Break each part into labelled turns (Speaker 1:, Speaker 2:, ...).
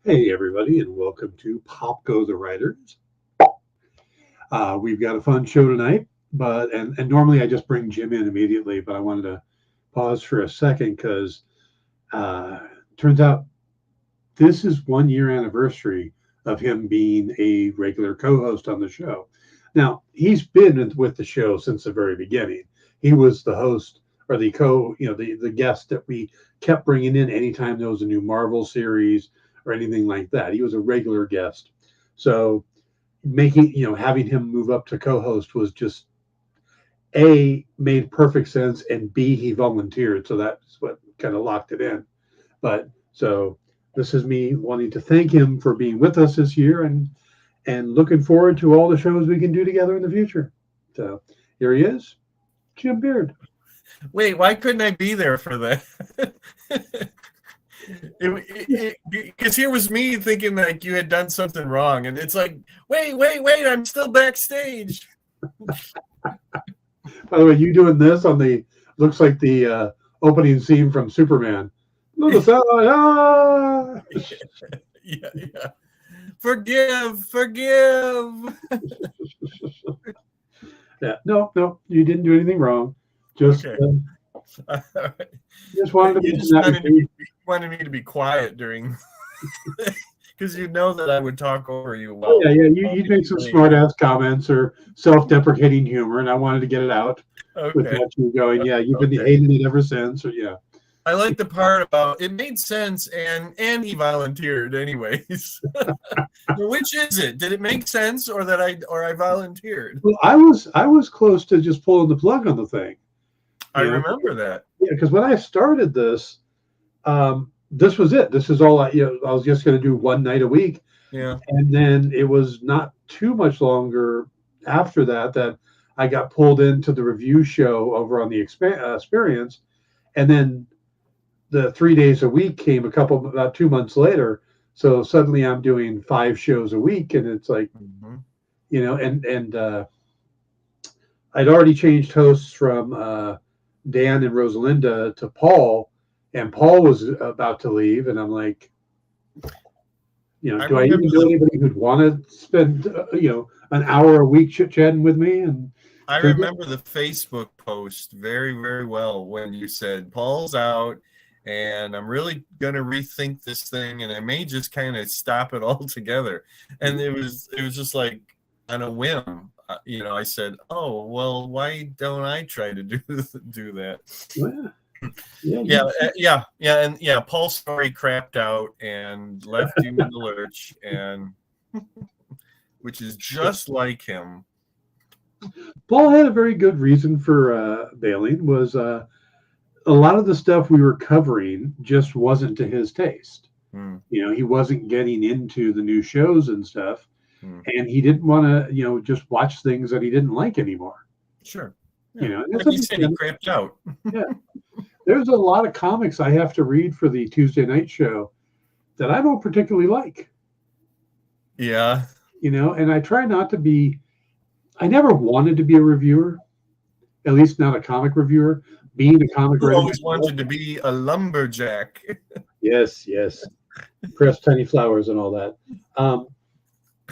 Speaker 1: Hey, everybody, and welcome to Pop Go the Writers. We've got a fun show tonight, but normally I just bring Jim in immediately, but I wanted to pause for a second because uh, turns out this is 1 year anniversary of him being a regular co-host on the show. Now he's been with the show since the very beginning. He was the host or the guest that we kept bringing in anytime there was a new Marvel series or anything like that. He was a regular guest. So having him move up to co-host was just a made perfect sense, and b he volunteered, so that's what kind of locked it in. But so this is me wanting to thank him for being with us this year, and looking forward to all the shows we can do together in the future. So here he is, Jim Beard.
Speaker 2: Wait, why couldn't I be there for that? Because here was me thinking like you had done something wrong, and it's like, wait, I'm still backstage.
Speaker 1: By the way, you doing this on the looks like the opening scene from Superman. Notice
Speaker 2: Yeah. Forgive.
Speaker 1: Yeah, no, you didn't do anything wrong. Just
Speaker 2: Okay.
Speaker 1: just wanted to
Speaker 2: You
Speaker 1: mention
Speaker 2: just
Speaker 1: that.
Speaker 2: wanted me to be quiet during, because you know that I would talk over you.
Speaker 1: Oh, yeah, you make some smart ass comments or self-deprecating humor, and I wanted to get it out without you going, yeah, you've been hating it ever since, or yeah.
Speaker 2: I like the part about it made sense, and he volunteered anyways. Which is it? Did it make sense, or I volunteered?
Speaker 1: Well, I was close to just pulling the plug on the thing.
Speaker 2: I remember that.
Speaker 1: Yeah, because when I started this, this was it. This is all I was just going to do one night a week.
Speaker 2: Yeah.
Speaker 1: And then it was not too much longer after that I got pulled into the review show over on the Experience, and then the 3 days a week came about 2 months later. So suddenly I'm doing 5 shows a week, and it's like, and I'd already changed hosts from Dan and Rosalinda to Paul, and Paul was about to leave, and I'm like, do I even know anybody who'd want to spend an hour a week chit-chatting with me? And
Speaker 2: I remember the Facebook post very, very well when you said Paul's out and I'm really going to rethink this thing, and I may just kind of stop it altogether. And it was just like on a whim. I said, "Oh, well, why don't I try to do that?" Yeah. Paul's story crapped out and left you in the lurch, and which is just like him.
Speaker 1: Paul had a very good reason for bailing. Was a lot of the stuff we were covering just wasn't to his taste. He wasn't getting into the new shows and stuff. And he didn't want to, just watch things that he didn't like anymore.
Speaker 2: Sure.
Speaker 1: Like
Speaker 2: he said, he crapped out.
Speaker 1: Yeah. There's a lot of comics I have to read for the Tuesday night show that I don't particularly like.
Speaker 2: Yeah.
Speaker 1: And I try not to be, I never wanted to be a reviewer, at least not a comic reviewer. Being a comic
Speaker 2: writer. Always wanted to be a lumberjack.
Speaker 1: Yes. Press tiny flowers and all that.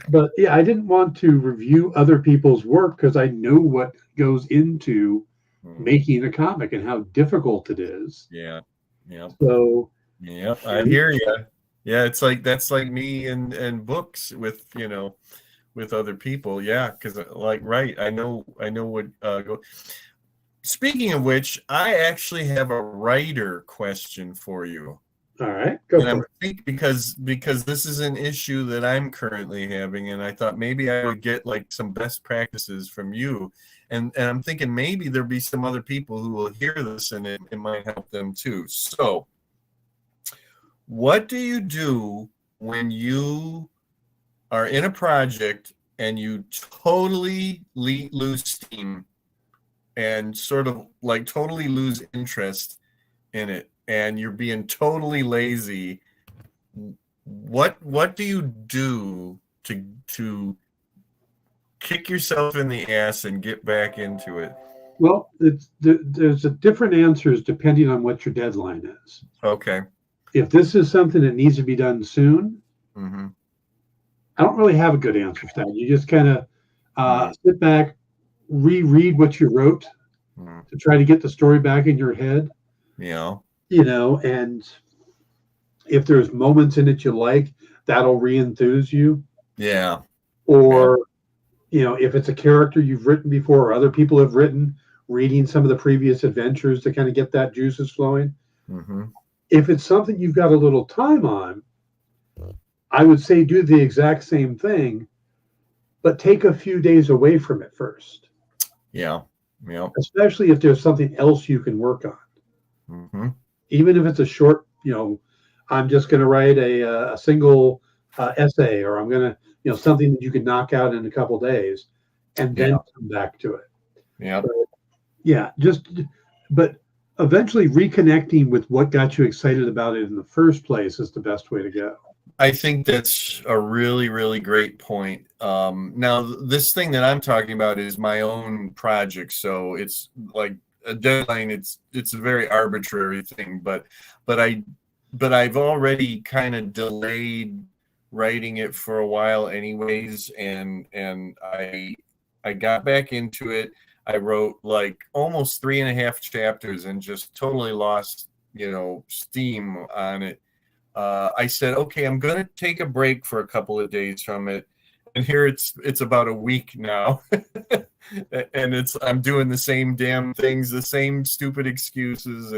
Speaker 1: But yeah, I didn't want to review other people's work because I know what goes into making a comic and how difficult it is.
Speaker 2: Yeah.
Speaker 1: So.
Speaker 2: Yeah, I hear you. Yeah, it's like that's like me and books with with other people. Yeah, because right, I know what. Speaking of which, I actually have a writer question for you.
Speaker 1: All right, go for
Speaker 2: it. Because this is an issue that I'm currently having, and I thought maybe I would get like some best practices from you, and I'm thinking maybe there'll be some other people who will hear this and it might help them too. So, what do you do when you are in a project and you totally lose steam and sort of like totally lose interest in it, and you're being totally lazy? What do you do to kick yourself in the ass and get back into it?
Speaker 1: Well, there's different answers depending on what your deadline is.
Speaker 2: Okay.
Speaker 1: If this is something that needs to be done soon,
Speaker 2: Mm-hmm.
Speaker 1: I don't really have a good answer for that. You just kind of
Speaker 2: Mm-hmm.
Speaker 1: sit back, reread what you wrote
Speaker 2: Mm-hmm.
Speaker 1: to try to get the story back in your head,
Speaker 2: Yeah.
Speaker 1: and if there's moments in it you like, that'll re-enthuse you.
Speaker 2: Yeah. Yeah.
Speaker 1: Or, if it's a character you've written before or other people have written, reading some of the previous adventures to kind of get that juices flowing.
Speaker 2: Mm-hmm.
Speaker 1: If it's something you've got a little time on, I would say do the exact same thing, but take a few days away from it first,
Speaker 2: Yeah. Yeah.
Speaker 1: especially if there's something else you can work on.
Speaker 2: Mm-hmm.
Speaker 1: Even if it's a short, I'm just going to write a single essay, or I'm going to, something that you can knock out in a couple days and then
Speaker 2: Yeah.
Speaker 1: come back to it.
Speaker 2: Yeah.
Speaker 1: But, yeah, but eventually reconnecting with what got you excited about it in the first place is the best way to go.
Speaker 2: I think that's a really, really great point. Now, this thing that I'm talking about is my own project, so it's like a deadline. It's a very arbitrary thing, but I've already kind of delayed writing it for a while, anyways, and I got back into it. I wrote like almost 3.5 chapters and just totally lost, steam on it. I said, okay, I'm going to take a break for a couple of days from it. And here it's about a week now. And I'm doing the same damn things, the same stupid excuses.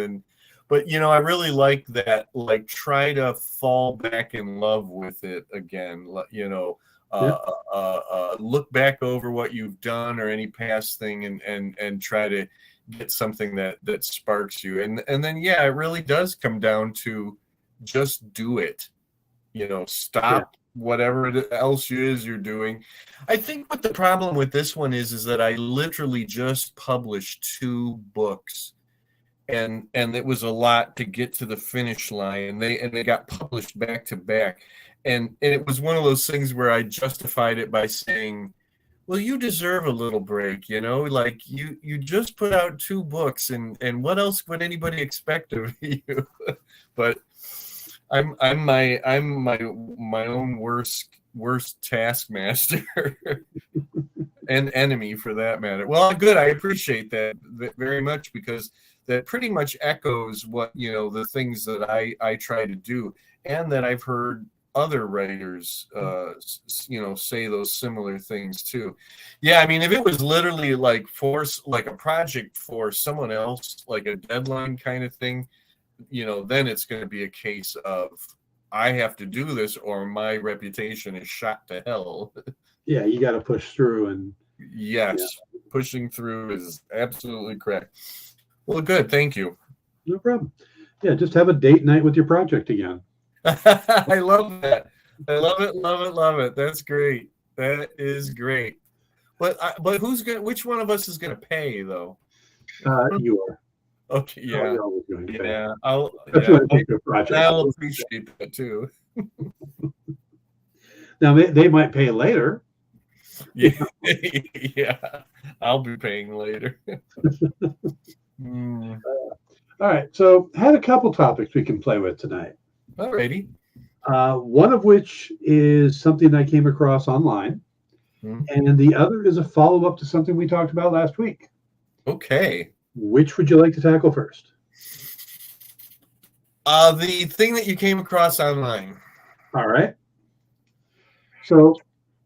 Speaker 2: But I really like that, like try to fall back in love with it again.
Speaker 1: Yeah.
Speaker 2: Look back over what you've done or any past thing and try to get something that sparks you. And then, yeah, it really does come down to just do it. Stop whatever else you're doing. I think what the problem with this one is that I literally just published 2 books, and it was a lot to get to the finish line, and they got published back to back, and it was one of those things where I justified it by saying, well, you deserve a little break, like you just put out 2 books, and what else would anybody expect of you? But I'm my own worst taskmaster and enemy, for that matter. Well, good. I appreciate that very much, because that pretty much echoes what the things that I try to do, and that I've heard other writers say those similar things too. Yeah, I mean, if it was literally like a project for someone else, like a deadline kind of thing, then it's going to be a case of I have to do this or my reputation is shot to hell.
Speaker 1: Yeah, you got to push through. And
Speaker 2: yes, pushing through is absolutely correct. Well, good. Thank you.
Speaker 1: No problem. Yeah, just have a date night with your project again.
Speaker 2: I love that. I love it, love it, love it. That's great. That is great. But which one of us is going to pay, though?
Speaker 1: You are.
Speaker 2: Okay, yeah. Yeah, I'll appreciate that too.
Speaker 1: Now they might pay later.
Speaker 2: Yeah, yeah, I'll be paying later.
Speaker 1: All right, so had a couple topics we can play with tonight.
Speaker 2: Alrighty.
Speaker 1: One of which is something I came across online, and the other is a follow-up to something we talked about last week.
Speaker 2: Okay.
Speaker 1: Which would you like to tackle first?
Speaker 2: The thing that you came across online.
Speaker 1: All right. So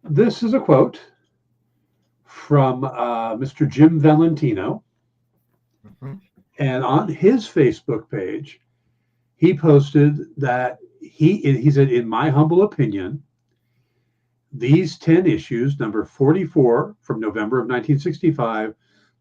Speaker 1: this is a quote from Mr. Jim Valentino.
Speaker 2: Mm-hmm.
Speaker 1: And on his Facebook page, he posted that he said, in my humble opinion, these 10 issues, number 44 from November of 1965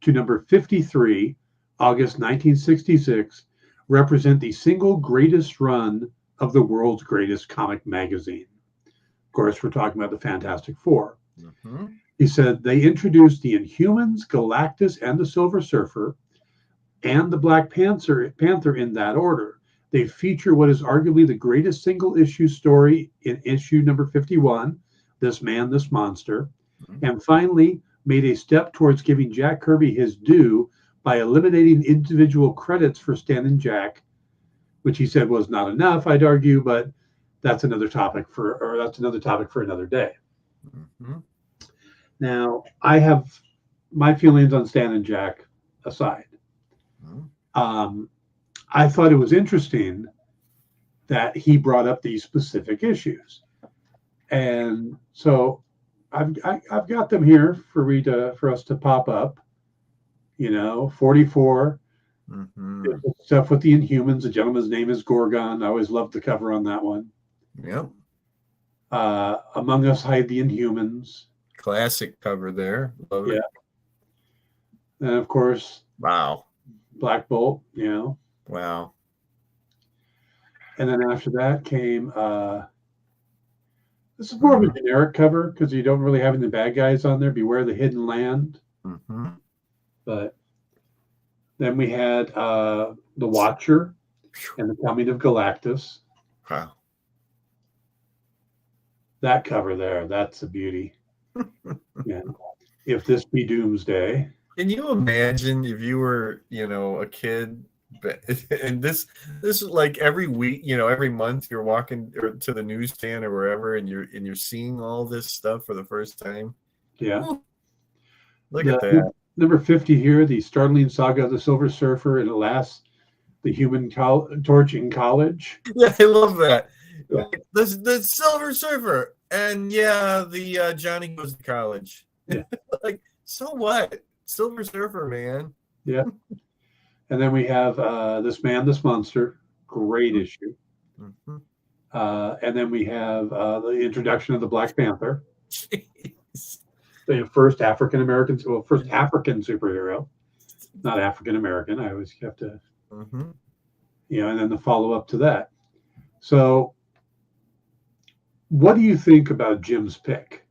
Speaker 1: to number 53, August 1966, represent the single greatest run of the world's greatest comic magazine. Of course, we're talking about the Fantastic Four.
Speaker 2: Mm-hmm.
Speaker 1: He said they introduced the Inhumans, Galactus, and the Silver Surfer, and the Black Panther in that order. They feature what is arguably the greatest single issue story in issue number 51, This Man, This Monster, and finally made a step towards giving Jack Kirby his due by eliminating individual credits for Stan and Jack, which he said was not enough, I'd argue, but that's another topic for another day.
Speaker 2: Mhm.
Speaker 1: Now, I have my feelings on Stan and Jack aside.
Speaker 2: Mhm.
Speaker 1: I thought it was interesting that he brought up these specific issues, and so I've got them here for us to pop up. 44
Speaker 2: Mhm.
Speaker 1: stuff with the Inhumans. The gentleman's name is Gorgon. I always loved the cover on that one.
Speaker 2: Yep.
Speaker 1: Among Us hide the Inhumans.
Speaker 2: Classic cover there. Love
Speaker 1: Yeah,
Speaker 2: it.
Speaker 1: and of course
Speaker 2: Wow.
Speaker 1: Black Bolt.
Speaker 2: Wow.
Speaker 1: And then after that came. This is more of a generic cover because you don't really have any bad guys on there. Beware the Hidden Land.
Speaker 2: Mhm.
Speaker 1: But then we had the Watcher and the Coming of Galactus.
Speaker 2: Wow.
Speaker 1: That cover there, that's a beauty. Yeah. If This Be Doomsday.
Speaker 2: Can you imagine if you were, a kid, and this is like every week, every month you're walking to the newsstand or wherever, and you're seeing all this stuff for the first time.
Speaker 1: Yeah.
Speaker 2: Ooh, look at that.
Speaker 1: Number 50 here, the startling saga of the Silver Surfer, and at last, the Human Torch in college.
Speaker 2: Yeah, I love that.
Speaker 1: Yeah.
Speaker 2: The Silver Surfer, and the Johnny goes to college.
Speaker 1: Yeah.
Speaker 2: Like, so what? Silver Surfer, man.
Speaker 1: Yeah. And then we have This Man, This Monster. Great issue.
Speaker 2: Mm-hmm.
Speaker 1: And then we have the introduction of the Black Panther.
Speaker 2: Jeez.
Speaker 1: The first African superhero, not African American. I always have to,
Speaker 2: Mm-hmm.
Speaker 1: and then the follow up to that. So, what do you think about Jim's pick?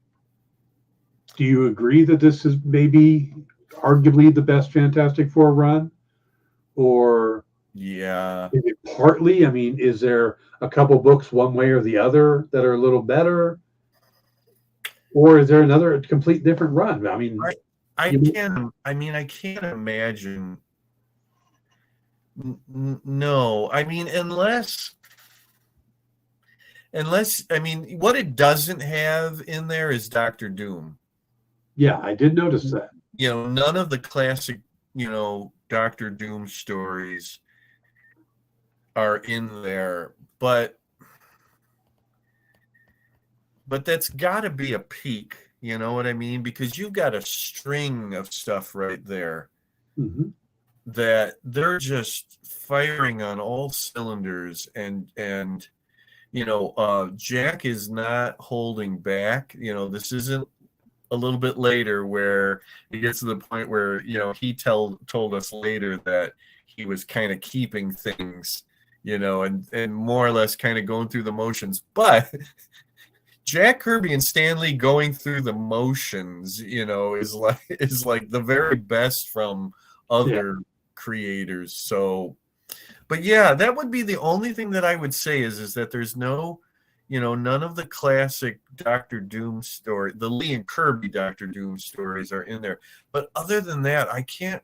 Speaker 1: Do you agree that this is maybe arguably the best Fantastic Four run? Or
Speaker 2: Yeah.
Speaker 1: is it partly? I mean, is there a couple books one way or the other that are a little better? Or is there another complete different run? I mean,
Speaker 2: I can't imagine. No, I mean, unless what it doesn't have in there is Doctor Doom.
Speaker 1: Yeah, I did notice that.
Speaker 2: None of the classic, Doctor Doom stories are in there, but that's got to be a peak, you know what I mean? Because you've got a string of stuff right there that they're just firing on all cylinders, and Jack is not holding back. This isn't a little bit later where it gets to the point where he told us later that he was kind of keeping things, and more or less kind of going through the motions, but Jack Kirby and Stan Lee going through the motions, is like the very best from other creators. So, but yeah, that would be the only thing that I would say is that there's no, none of the classic Doctor Doom story, the Lee and Kirby Doctor Doom stories are in there. But other than that, I can't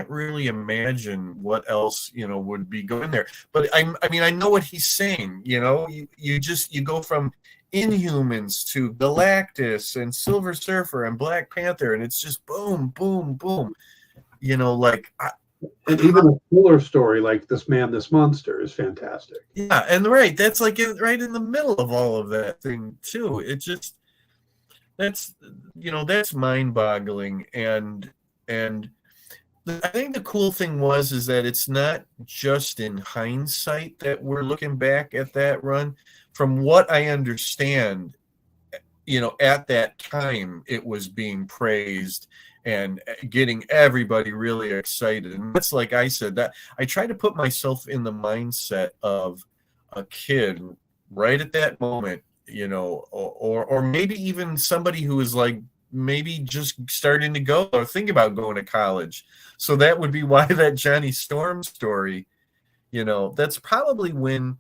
Speaker 2: really imagine what else, would be going there. But I know what he's saying. You go from Inhumans to Galactus and Silver Surfer and Black Panther, and it's just boom, boom, boom.
Speaker 1: And even a fuller story like This Man, This Monster is fantastic.
Speaker 2: Yeah, and right, that's like right in the middle of all of that thing too. It just that's mind-boggling, and I think the cool thing is that it's not just in hindsight that we're looking back at that run. From what I understand, at that time it was being praised and getting everybody really excited. And that's, like I said, that I try to put myself in the mindset of a kid right at that moment, or maybe even somebody who is like maybe just starting to go or think about going to college. So that would be why that Johnny Storm story, that's probably when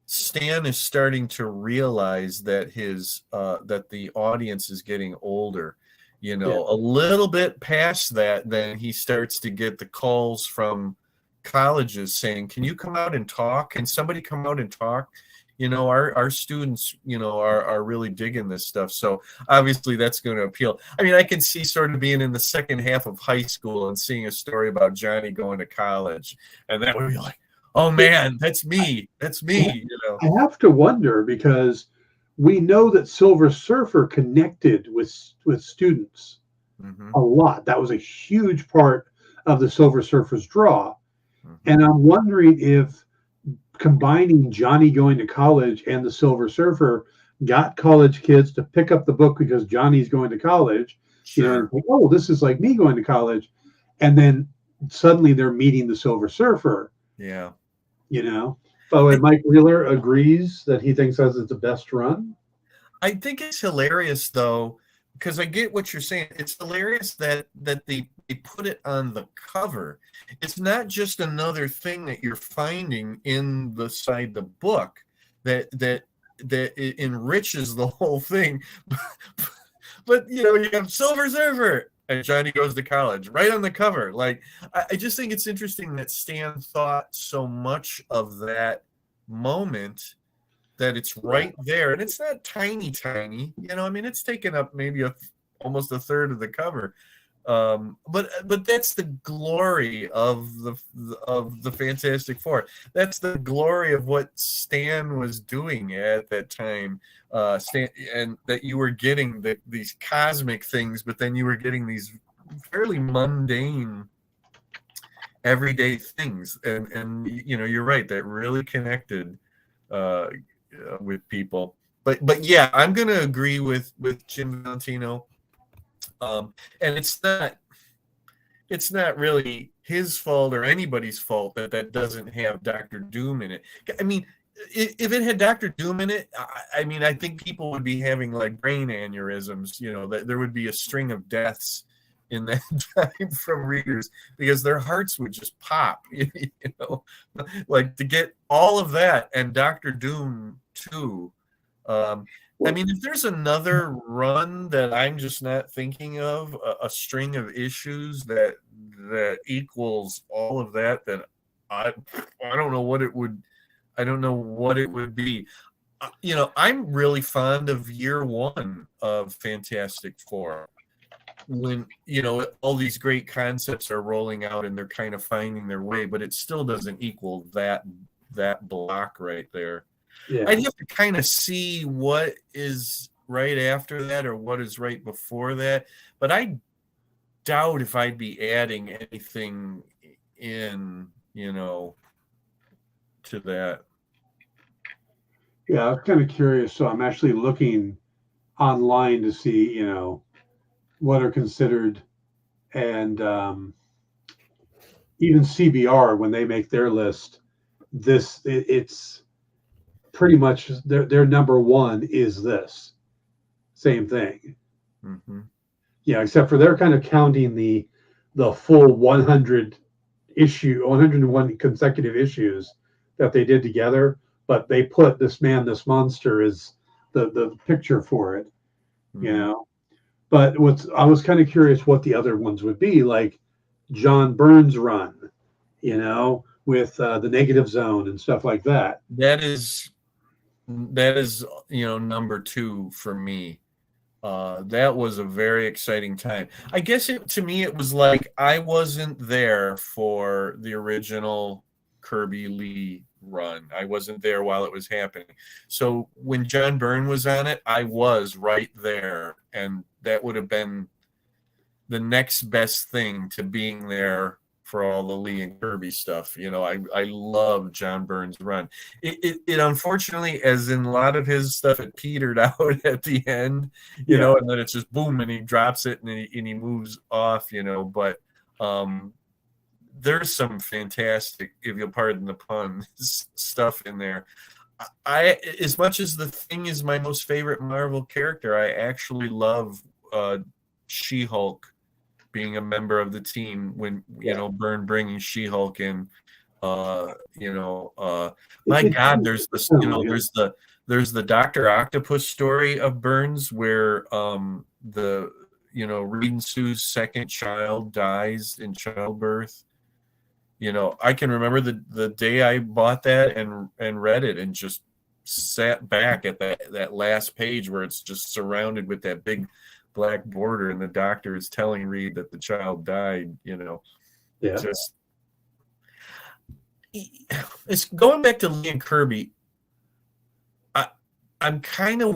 Speaker 2: Stan is starting to realize that that the audience is getting older. A little bit past that, then he starts to get the calls from colleges saying, "Can you come out and talk? Can somebody come out and talk? our students, are really digging this stuff. So obviously that's going to appeal. I mean, I can see sort of being in the second half of high school and seeing a story about Johnny going to college, and that would be like, oh man, that's me. That's me.
Speaker 1: I have to wonder, because we know that Silver Surfer connected with students a lot. That was a huge part of the Silver Surfer's draw. And I'm wondering if combining Johnny going to college and the Silver Surfer got college kids to pick up the book because Johnny's going to college.
Speaker 2: Sure.
Speaker 1: Like, oh, this is like me going to college. And then suddenly they're meeting the Silver Surfer.
Speaker 2: Yeah.
Speaker 1: Oh, and Mike Wheeler agrees that he thinks that's the best run.
Speaker 2: I think it's hilarious, though, because I get what you're saying. It's hilarious that they put it on the cover. It's not just another thing that you're finding in the side the book that it enriches the whole thing. But you have Silver Surfer and Johnny goes to college right on the cover. Like, I just think it's interesting that Stan thought so much of that moment, that it's right there, and it's not tiny. I mean, it's taken up maybe almost a third of the cover. But that's the glory of the Fantastic Four. That's the glory of what Stan was doing at that time. Stan, and that you were getting these cosmic things, but then you were getting these fairly mundane, everyday things, and you're right, that really connected with people. But yeah, I'm gonna agree with Jim Valentino. And it's not really his fault or anybody's fault that doesn't have Doctor Doom in it. I mean, if it had Doctor Doom in it, I mean, I think people would be having like brain aneurysms. That there would be a string of deaths in that time from readers, because their hearts would just pop. Like, to get all of that and Doctor Doom too. I mean, if there's another run that I'm just not thinking of, a string of issues that equals all of that, then I don't know what it would. I don't know what it would be. I'm really fond of year one of Fantastic Four, when all these great concepts are rolling out and they're kind of finding their way, but it still doesn't equal that block right there. Yeah. I'd have to kind of see what is right after that or what is right before that, but I doubt if I'd be adding anything in, to that.
Speaker 1: Yeah, I'm kind of curious. So I'm actually looking online to see, what are considered, and even CBR, when they make their list, it's pretty much their number one is this same thing. Yeah, except for they're kind of counting the full 101 consecutive issues that they did together, but they put This Man, This Monster is the picture for it, But I was kind of curious what the other ones would be, like John Byrne's run, with the Negative Zone and stuff like that.
Speaker 2: That is number two for me. That was a very exciting time. I guess to me it was like I wasn't there for the original Kirby Lee run. I wasn't there while it was happening. So when John Byrne was on it, I was right there, and that would have been the next best thing to being there for all the Lee and Kirby stuff. I love John Byrne's run. It unfortunately, as in a lot of his stuff, it petered out at the end, and then it's just boom, and he drops it and he moves off, but there's some fantastic, if you'll pardon the pun, stuff in there. As much as the Thing is my most favorite Marvel character, I actually love She-Hulk being a member of the team when Byrne bringing She-Hulk in. My God, there's the Dr. Octopus story of Byrne's where Reed and Sue's second child dies in childbirth. I can remember the day I bought that and read it and just sat back at that last page where it's just surrounded with that big black border, and the doctor is telling Reed that the child died.
Speaker 1: Yeah.
Speaker 2: Just it's going back to Lee and Kirby. I'm kind of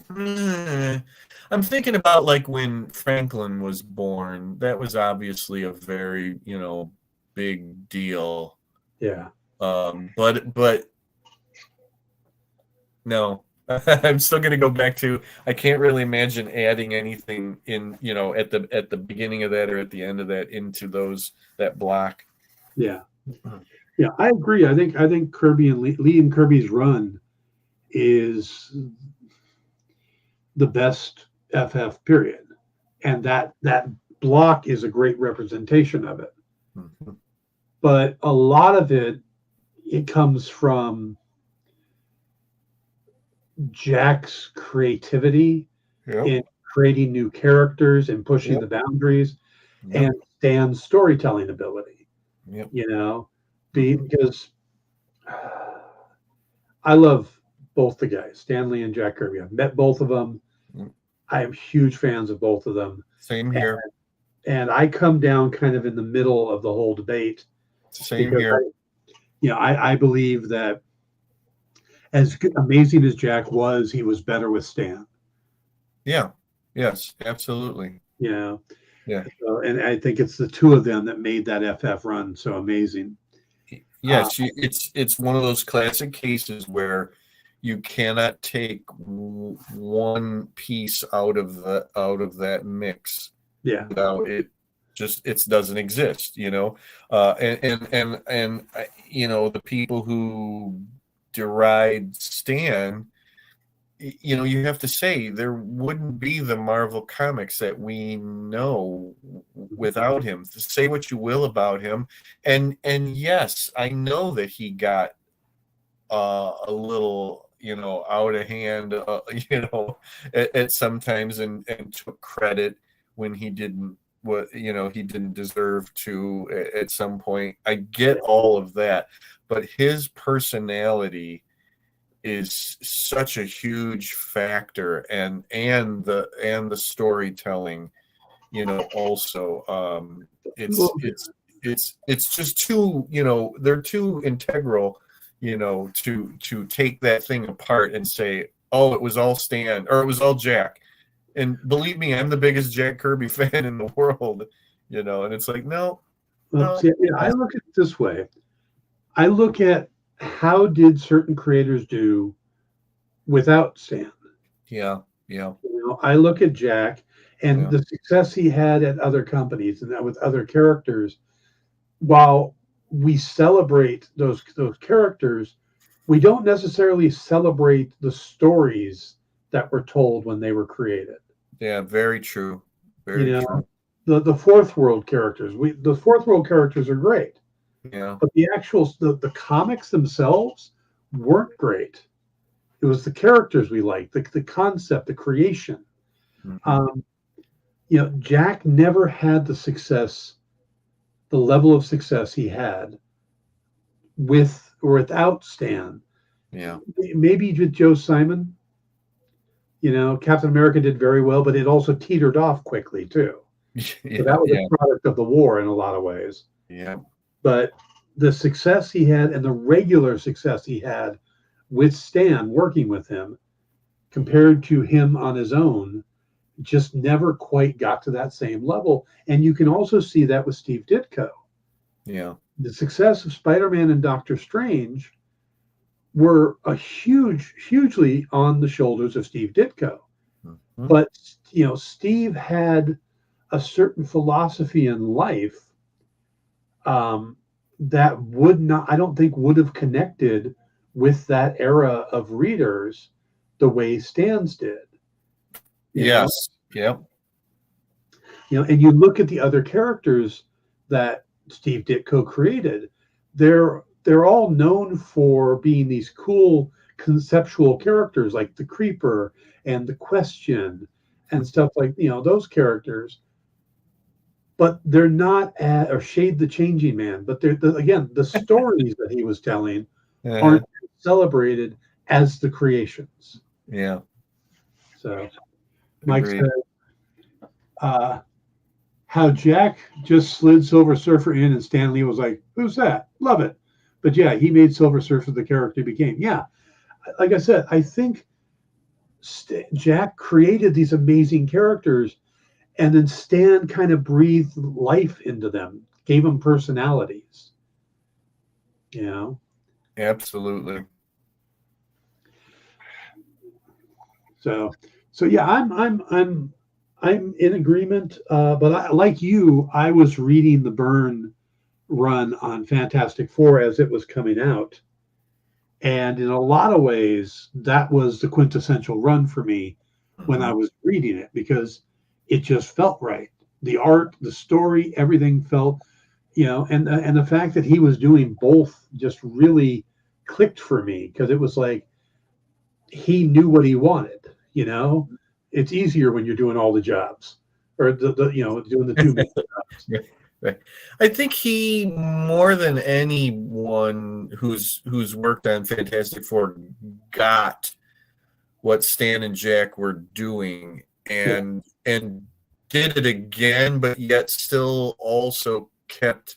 Speaker 2: I'm thinking about like when Franklin was born. That was obviously a very big deal.
Speaker 1: Yeah.
Speaker 2: But no, I'm still going to go back to, I can't really imagine adding anything in at the beginning of that or at the end of that into that block.
Speaker 1: Yeah. Yeah, I agree. I think Kirby and Lee and Kirby's run is the best FF period, and that block is a great representation of it.
Speaker 2: Mm-hmm.
Speaker 1: But a lot of it comes from Jack's creativity in creating new characters and pushing the boundaries, and Stan's storytelling ability.
Speaker 2: Yep.
Speaker 1: Because I love both the guys, Stan Lee and Jack Kirby. I've met both of them. I am huge fans of both of them.
Speaker 2: Same here.
Speaker 1: And I come down kind of in the middle of the whole debate.
Speaker 2: Same here.
Speaker 1: I believe that as amazing as Jack was, he was better with Stan.
Speaker 2: Yeah. Yes, absolutely.
Speaker 1: Yeah.
Speaker 2: So,
Speaker 1: and I think it's the two of them that made that FF run so amazing.
Speaker 2: Yes, it's one of those classic cases where you cannot take one piece out of that mix.
Speaker 1: Yeah.
Speaker 2: Without it doesn't exist, and the people who deride Stan, you have to say there wouldn't be the Marvel comics that we know without him. Say what you will about him, and yes, I know that he got a little out of hand at sometimes and took credit when he didn't he didn't deserve to at some point. I get all of that, but his personality is such a huge factor, and the storytelling, also it's just too, they're too integral, to take that thing apart and say, oh, it was all Stan or it was all Jack. And believe me, I'm the biggest Jack Kirby fan in the world, and it's like, no.
Speaker 1: See, I look at it this way. I look at how did certain creators do without Stan?
Speaker 2: Yeah.
Speaker 1: I look at Jack and the success he had at other companies and that with other characters. While we celebrate those characters, we don't necessarily celebrate the stories that were told when they were created.
Speaker 2: Yeah, very true. Very true.
Speaker 1: The Fourth World characters. The Fourth World characters are great.
Speaker 2: Yeah.
Speaker 1: But the comics themselves weren't great. It was the characters we liked, the concept, the creation. Mm-hmm. Jack never had the level of success he had with or without Stan.
Speaker 2: Yeah.
Speaker 1: Maybe with Joe Simon. Captain America did very well, but it also teetered off quickly too. So that was a product of the war in a lot of ways.
Speaker 2: Yeah.
Speaker 1: But the success he had and the regular success he had with Stan working with him compared to him on his own just never quite got to that same level. And you can also see that with Steve Ditko.
Speaker 2: Yeah.
Speaker 1: The success of Spider-Man and Doctor Strange were hugely on the shoulders of Steve Ditko. Mm-hmm. But, Steve had a certain philosophy in life that I don't think would have connected with that era of readers the way Stan's did.
Speaker 2: Yes. Yep.
Speaker 1: And you look at the other characters that Steve Ditko created, they're all known for being these cool conceptual characters like the Creeper and the Question and stuff like, those characters. But they're not or Shade the Changing Man. But again, the stories that he was telling aren't celebrated as the creations.
Speaker 2: Yeah.
Speaker 1: So Mike
Speaker 2: Agreed.
Speaker 1: said, how Jack just slid Silver Surfer in and Stan Lee was like, who's that? Love it. But yeah, he made Silver Surfer the character he became. Yeah. Like I said, I think Jack created these amazing characters, and then Stan kind of breathed life into them, gave them personalities. You know?
Speaker 2: Absolutely.
Speaker 1: So yeah, I'm in agreement. But like you, I was reading the Byrne run on Fantastic Four as it was coming out, and in a lot of ways, that was the quintessential run for me when I was reading it, because it just felt right. The art, the story, everything felt, and the fact that he was doing both just really clicked for me, because it was like he knew what he wanted. It's easier when you're doing all the jobs, or doing the two main jobs.
Speaker 2: Right. I think he, more than anyone who's worked on Fantastic Four, got what Stan and Jack were doing, and did it again, but yet still also kept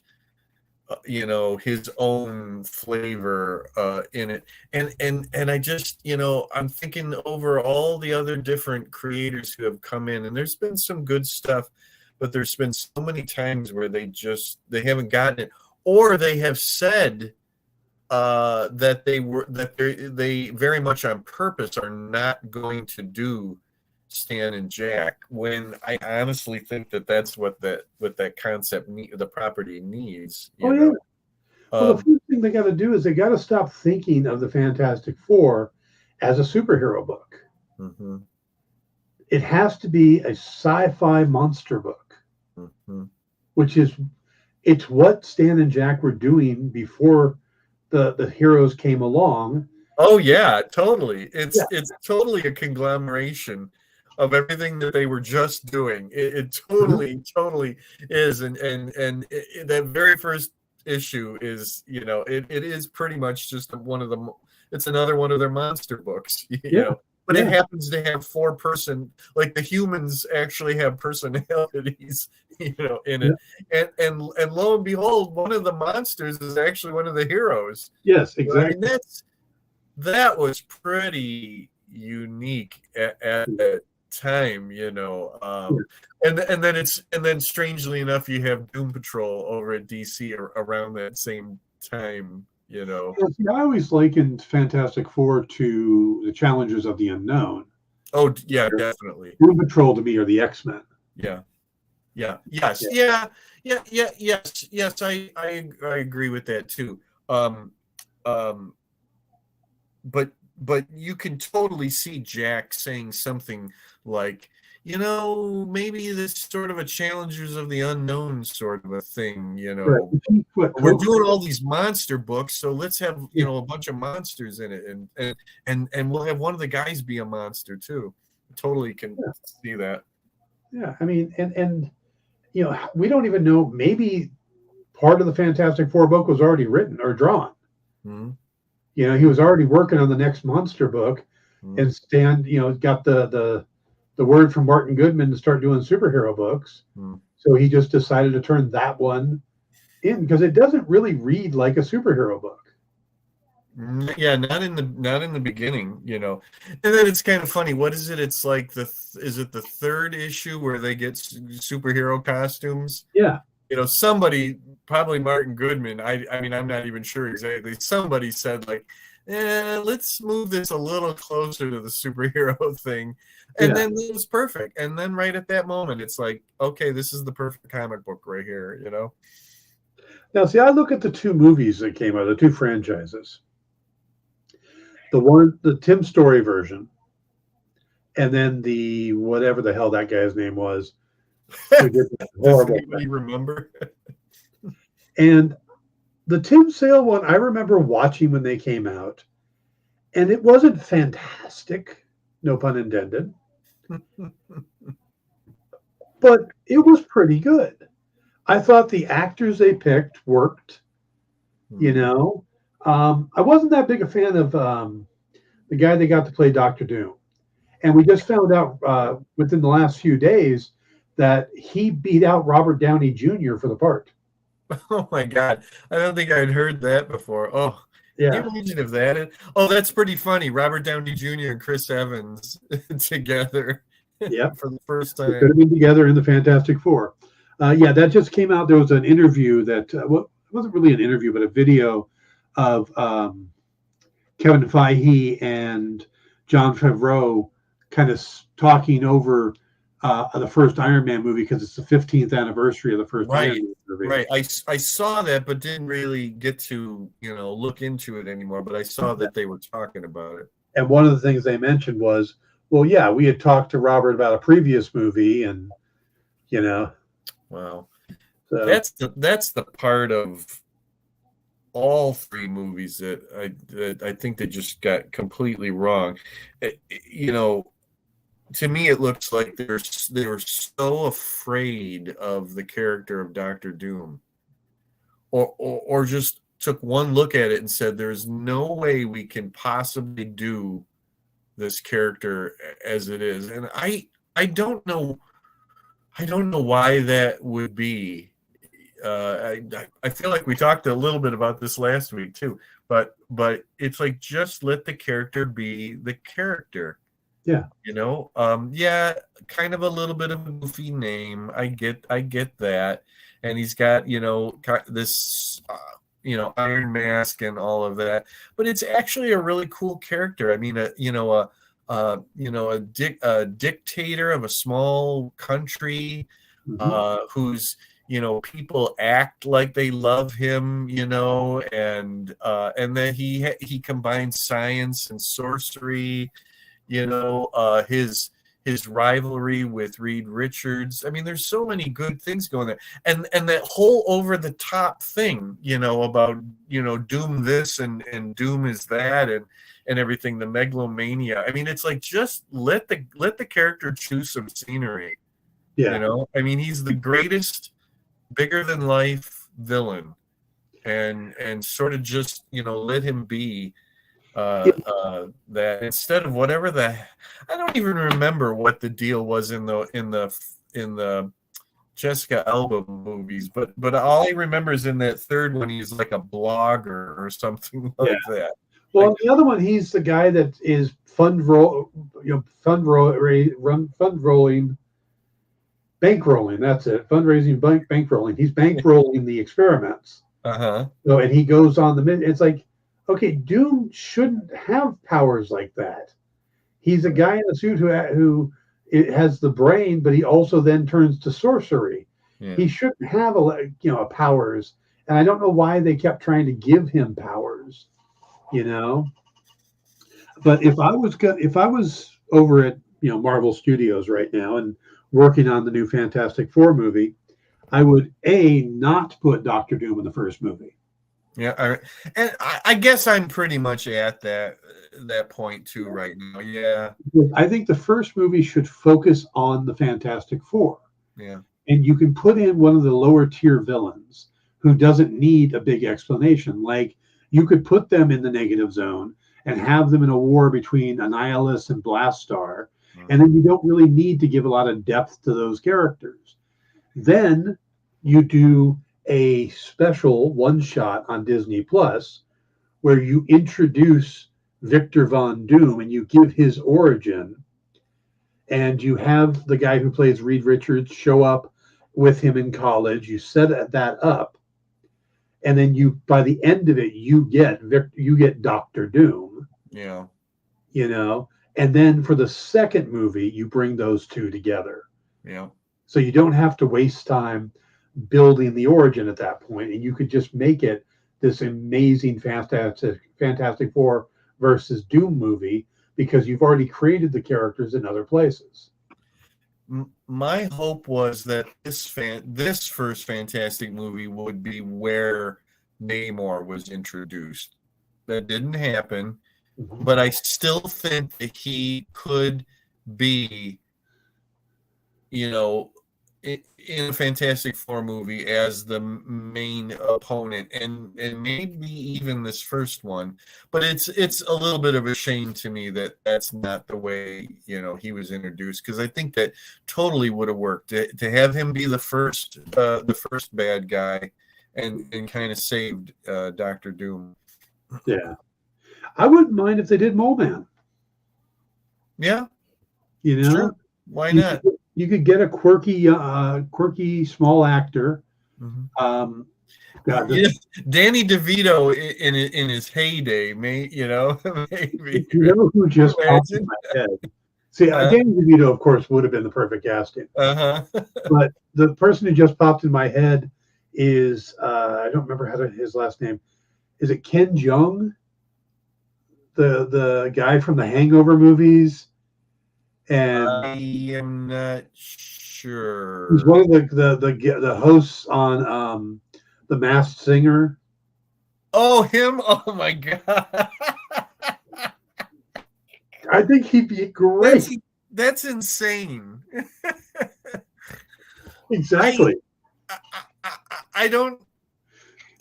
Speaker 2: his own flavor in it. And I just, I'm thinking over all the other different creators who have come in, and there's been some good stuff, but there's been so many times where they haven't gotten it, or they have said that they very much on purpose are not going to do Stan and Jack, when I honestly think that that's what that concept the property needs.
Speaker 1: Oh yeah. Well, the first thing they got to do is they got to stop thinking of the Fantastic Four as a superhero book.
Speaker 2: Mm-hmm.
Speaker 1: It has to be a sci-fi monster book, which it's what Stan and Jack were doing before the heroes came along.
Speaker 2: Oh yeah, totally. It's totally a conglomeration of everything that they were just doing. It totally is. And that very first issue is, it is pretty much just it's another one of their monster books, but it happens to have like the humans actually have personalities, in it. And lo and behold, one of the monsters is actually one of the heroes.
Speaker 1: Yes, exactly.
Speaker 2: I mean, that was pretty unique at that time, and then strangely enough, you have Doom Patrol over at DC around that same time.
Speaker 1: I always likened Fantastic Four to the Challengers of the Unknown.
Speaker 2: Oh yeah, definitely.
Speaker 1: Doom Patrol to me are the X-Men.
Speaker 2: Yes. I agree with that too. But you can totally see Jack saying something like, maybe this sort of a Challengers of the Unknown sort of a thing,
Speaker 1: Right.
Speaker 2: We're doing all these monster books, so let's have, a bunch of monsters in it, and we'll have one of the guys be a monster too. Totally can see that.
Speaker 1: Yeah, I mean, and we don't even know, maybe part of the Fantastic Four book was already written or drawn.
Speaker 2: Mm-hmm.
Speaker 1: He was already working on the next monster book, and Stan, got the word from Martin Goodman to start doing superhero books. So he just decided to turn that one in, because it doesn't really read like a superhero book.
Speaker 2: Yeah, not in the beginning, And then it's kind of funny. What is it? It's like is it the third issue where they get superhero costumes?
Speaker 1: Yeah.
Speaker 2: Somebody, probably Martin Goodman, I mean, I'm not even sure exactly. Somebody said, like, let's move this a little closer to the superhero thing. And then it was perfect. And then right at that moment, it's like, okay, this is the perfect comic book right here,
Speaker 1: Now, see, I look at the two movies that came out, the two franchises. The Tim Story version, and then the whatever the hell that guy's name was.
Speaker 2: Does anybody remember?
Speaker 1: And the Tim Sale one, I remember watching when they came out, and it wasn't fantastic, no pun intended, but it was pretty good. I thought the actors they picked worked. I wasn't that big a fan of the guy that got to play Doctor Doom. And we just found out within the last few days that he beat out Robert Downey Jr. for the part.
Speaker 2: Oh my God. I don't think I'd heard that before. Oh, can you
Speaker 1: Yeah.
Speaker 2: imagine if that? Oh, that's pretty funny. Robert Downey Jr. and Chris Evans together
Speaker 1: Yep.
Speaker 2: for the first
Speaker 1: They could
Speaker 2: time.
Speaker 1: have been together in the Fantastic Four. Yeah, that just came out. There was an interview that, well, it wasn't really an interview, but a video of Kevin Feige and Jon Favreau kind of talking over the first Iron Man movie because it's the 15th anniversary of the first Iron
Speaker 2: Right.
Speaker 1: Man movie.
Speaker 2: Right. I saw that, but didn't really get to, look into it anymore. But I saw that they were talking about it.
Speaker 1: And one of the things they mentioned was, well, yeah, we had talked to Robert about a previous movie, and
Speaker 2: Wow.
Speaker 1: so
Speaker 2: That's the part of all three movies that I think they just got completely wrong. To me, it looks like they were so afraid of the character of Doctor Doom, or just took one look at it and said, "There's no way we can possibly do this character as it is." And I don't know why that would be. I feel like we talked a little bit about this last week too, but it's like, just let the character be the character.
Speaker 1: Yeah.
Speaker 2: Yeah, kind of a little bit of a goofy name. I get that, and he's got this Iron Mask and all of that, but it's actually a really cool character. I mean, a dictator of a small country, who's people act like they love him, and then he combines science and sorcery, his rivalry with Reed Richards. I mean, there's so many good things going there, and that whole over the top thing, about Doom this and Doom is that, and everything, the megalomania. I mean, it's like, just let the character choose some scenery.
Speaker 1: yeah.
Speaker 2: I mean, he's the greatest, bigger than life villain, and sort of just let him be that, instead of whatever I don't even remember what the deal was in the Jessica Alba movies, but all I remember is in that third one he's like a blogger or something like that.
Speaker 1: Well, the other one, he's the guy that is bankrolling, that's it. Fundraising, bankrolling. He's bankrolling the experiments. So, and he goes on it's like, okay, Doom shouldn't have powers like that. He's a guy in a suit who has the brain, but he also then turns to sorcery.
Speaker 2: Yeah.
Speaker 1: He shouldn't have powers, and I don't know why they kept trying to give him powers. But if I was over at Marvel Studios right now and working on the new Fantastic Four movie, I would not put Doctor Doom in the first movie.
Speaker 2: Yeah, and I guess I'm pretty much at that point too right now. Yeah,
Speaker 1: I think the first movie should focus on the Fantastic Four.
Speaker 2: Yeah,
Speaker 1: and you can put in one of the lower tier villains who doesn't need a big explanation. Like, you could put them in the negative zone and have them in a war between Annihilus and Blastar, and then you don't really need to give a lot of depth to those characters. Then you do a special one shot on Disney Plus where you introduce Victor Von Doom and you give his origin, and you have the guy who plays Reed Richards show up with him in college. You set that up, and then by the end of it, you get Doctor Doom.
Speaker 2: Yeah.
Speaker 1: And then for the second movie, you bring those two together.
Speaker 2: Yeah.
Speaker 1: So you don't have to waste time building the origin at that point, and you could just make it this amazing Fantastic Four versus Doom movie, because you've already created the characters in other places.
Speaker 2: My hope was that this first Fantastic movie would be where Namor was introduced. That didn't happen, but I still think that he could be, in a Fantastic Four movie as the main opponent, and maybe even this first one. But it's a little bit of a shame to me that that's not the way he was introduced, because I think that totally would have worked to have him be the first bad guy and kind of saved Doctor Doom.
Speaker 1: Yeah, I wouldn't mind if they did Mole Man.
Speaker 2: Yeah,
Speaker 1: Sure.
Speaker 2: Why not?
Speaker 1: You could get a quirky small actor.
Speaker 2: Mm-hmm. Danny DeVito in his heyday, maybe.
Speaker 1: You know who just popped in my head? See, Danny DeVito, of course, would have been the perfect casting. But the person who just popped in my head is I don't remember his last name. Is it Ken Jeong? The guy from the Hangover movies. And
Speaker 2: I am not sure.
Speaker 1: He's one of the hosts on The Masked Singer.
Speaker 2: Oh, him! Oh my god!
Speaker 1: I think he'd be great.
Speaker 2: That's insane.
Speaker 1: Exactly.
Speaker 2: I don't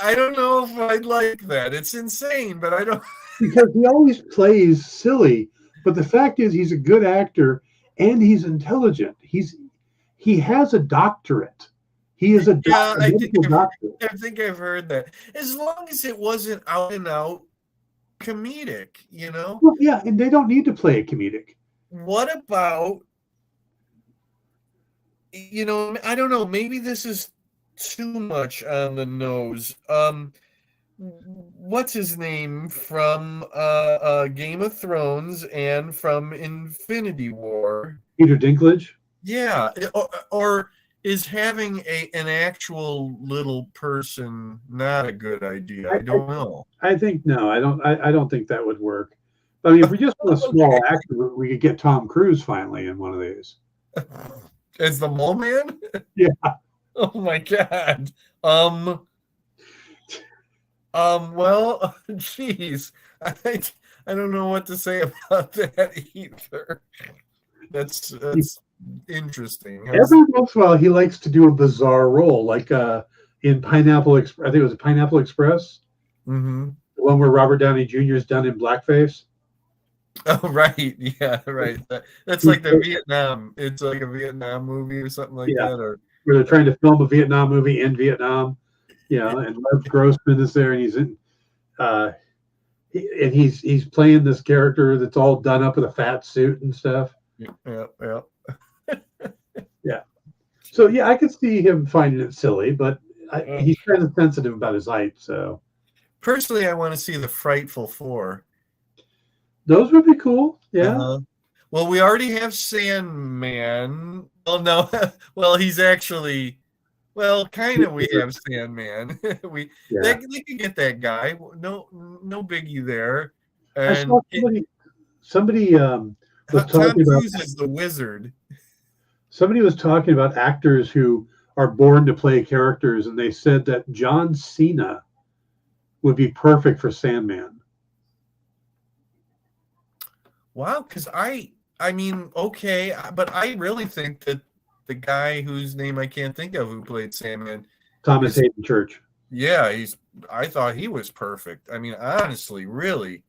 Speaker 2: know if I'd like that. It's insane, but I don't.
Speaker 1: Because he always plays silly. But the fact is, he's a good actor and he's intelligent. He has a doctorate. He is a doctor.
Speaker 2: I think I've heard that. As long as it wasn't out and out comedic,
Speaker 1: Well, yeah, and they don't need to play a comedic.
Speaker 2: What about, I don't know, maybe this is too much on the nose. What's his name from Game of Thrones and from Infinity War?
Speaker 1: Peter Dinklage?
Speaker 2: Yeah, or is having an actual little person not a good idea? I don't know.
Speaker 1: I think no. I don't think that would work. I mean, if we just want a small actor, we could get Tom Cruise finally in one of these.
Speaker 2: As the Mole Man?
Speaker 1: Yeah.
Speaker 2: Oh my god. Well, geez, I don't know what to say about that either. That's interesting.
Speaker 1: Every once in a while, he likes to do a bizarre role, like in Pineapple Express. I think it was Pineapple Express.
Speaker 2: Mm-hmm.
Speaker 1: The one where Robert Downey Jr. is done in blackface.
Speaker 2: Oh, right. Yeah, right. That's like the Vietnam. It's like a Vietnam movie or something like that. Or
Speaker 1: where they're trying to film a Vietnam movie in Vietnam. And Lev Grossman is there, and he's in, he's playing this character that's all done up with a fat suit and stuff.
Speaker 2: Yeah.
Speaker 1: Yeah. So I could see him finding it silly, but he's kind of sensitive about his height. So
Speaker 2: personally, I want to see the Frightful Four.
Speaker 1: Those would be cool. Yeah.
Speaker 2: Well, we already have Sandman. Well, no. Well, he's actually. Well, kind of. We have Sandman. They can get that guy. No biggie there. And
Speaker 1: I saw somebody was talking about
Speaker 2: is the Wizard.
Speaker 1: Somebody was talking about actors who are born to play characters, and they said that John Cena would be perfect for Sandman.
Speaker 2: Wow, because I mean, okay, but I really think that the guy whose name I can't think of who played Sandman,
Speaker 1: Thomas Hayden Church.
Speaker 2: Yeah, I thought he was perfect. I mean, honestly, really,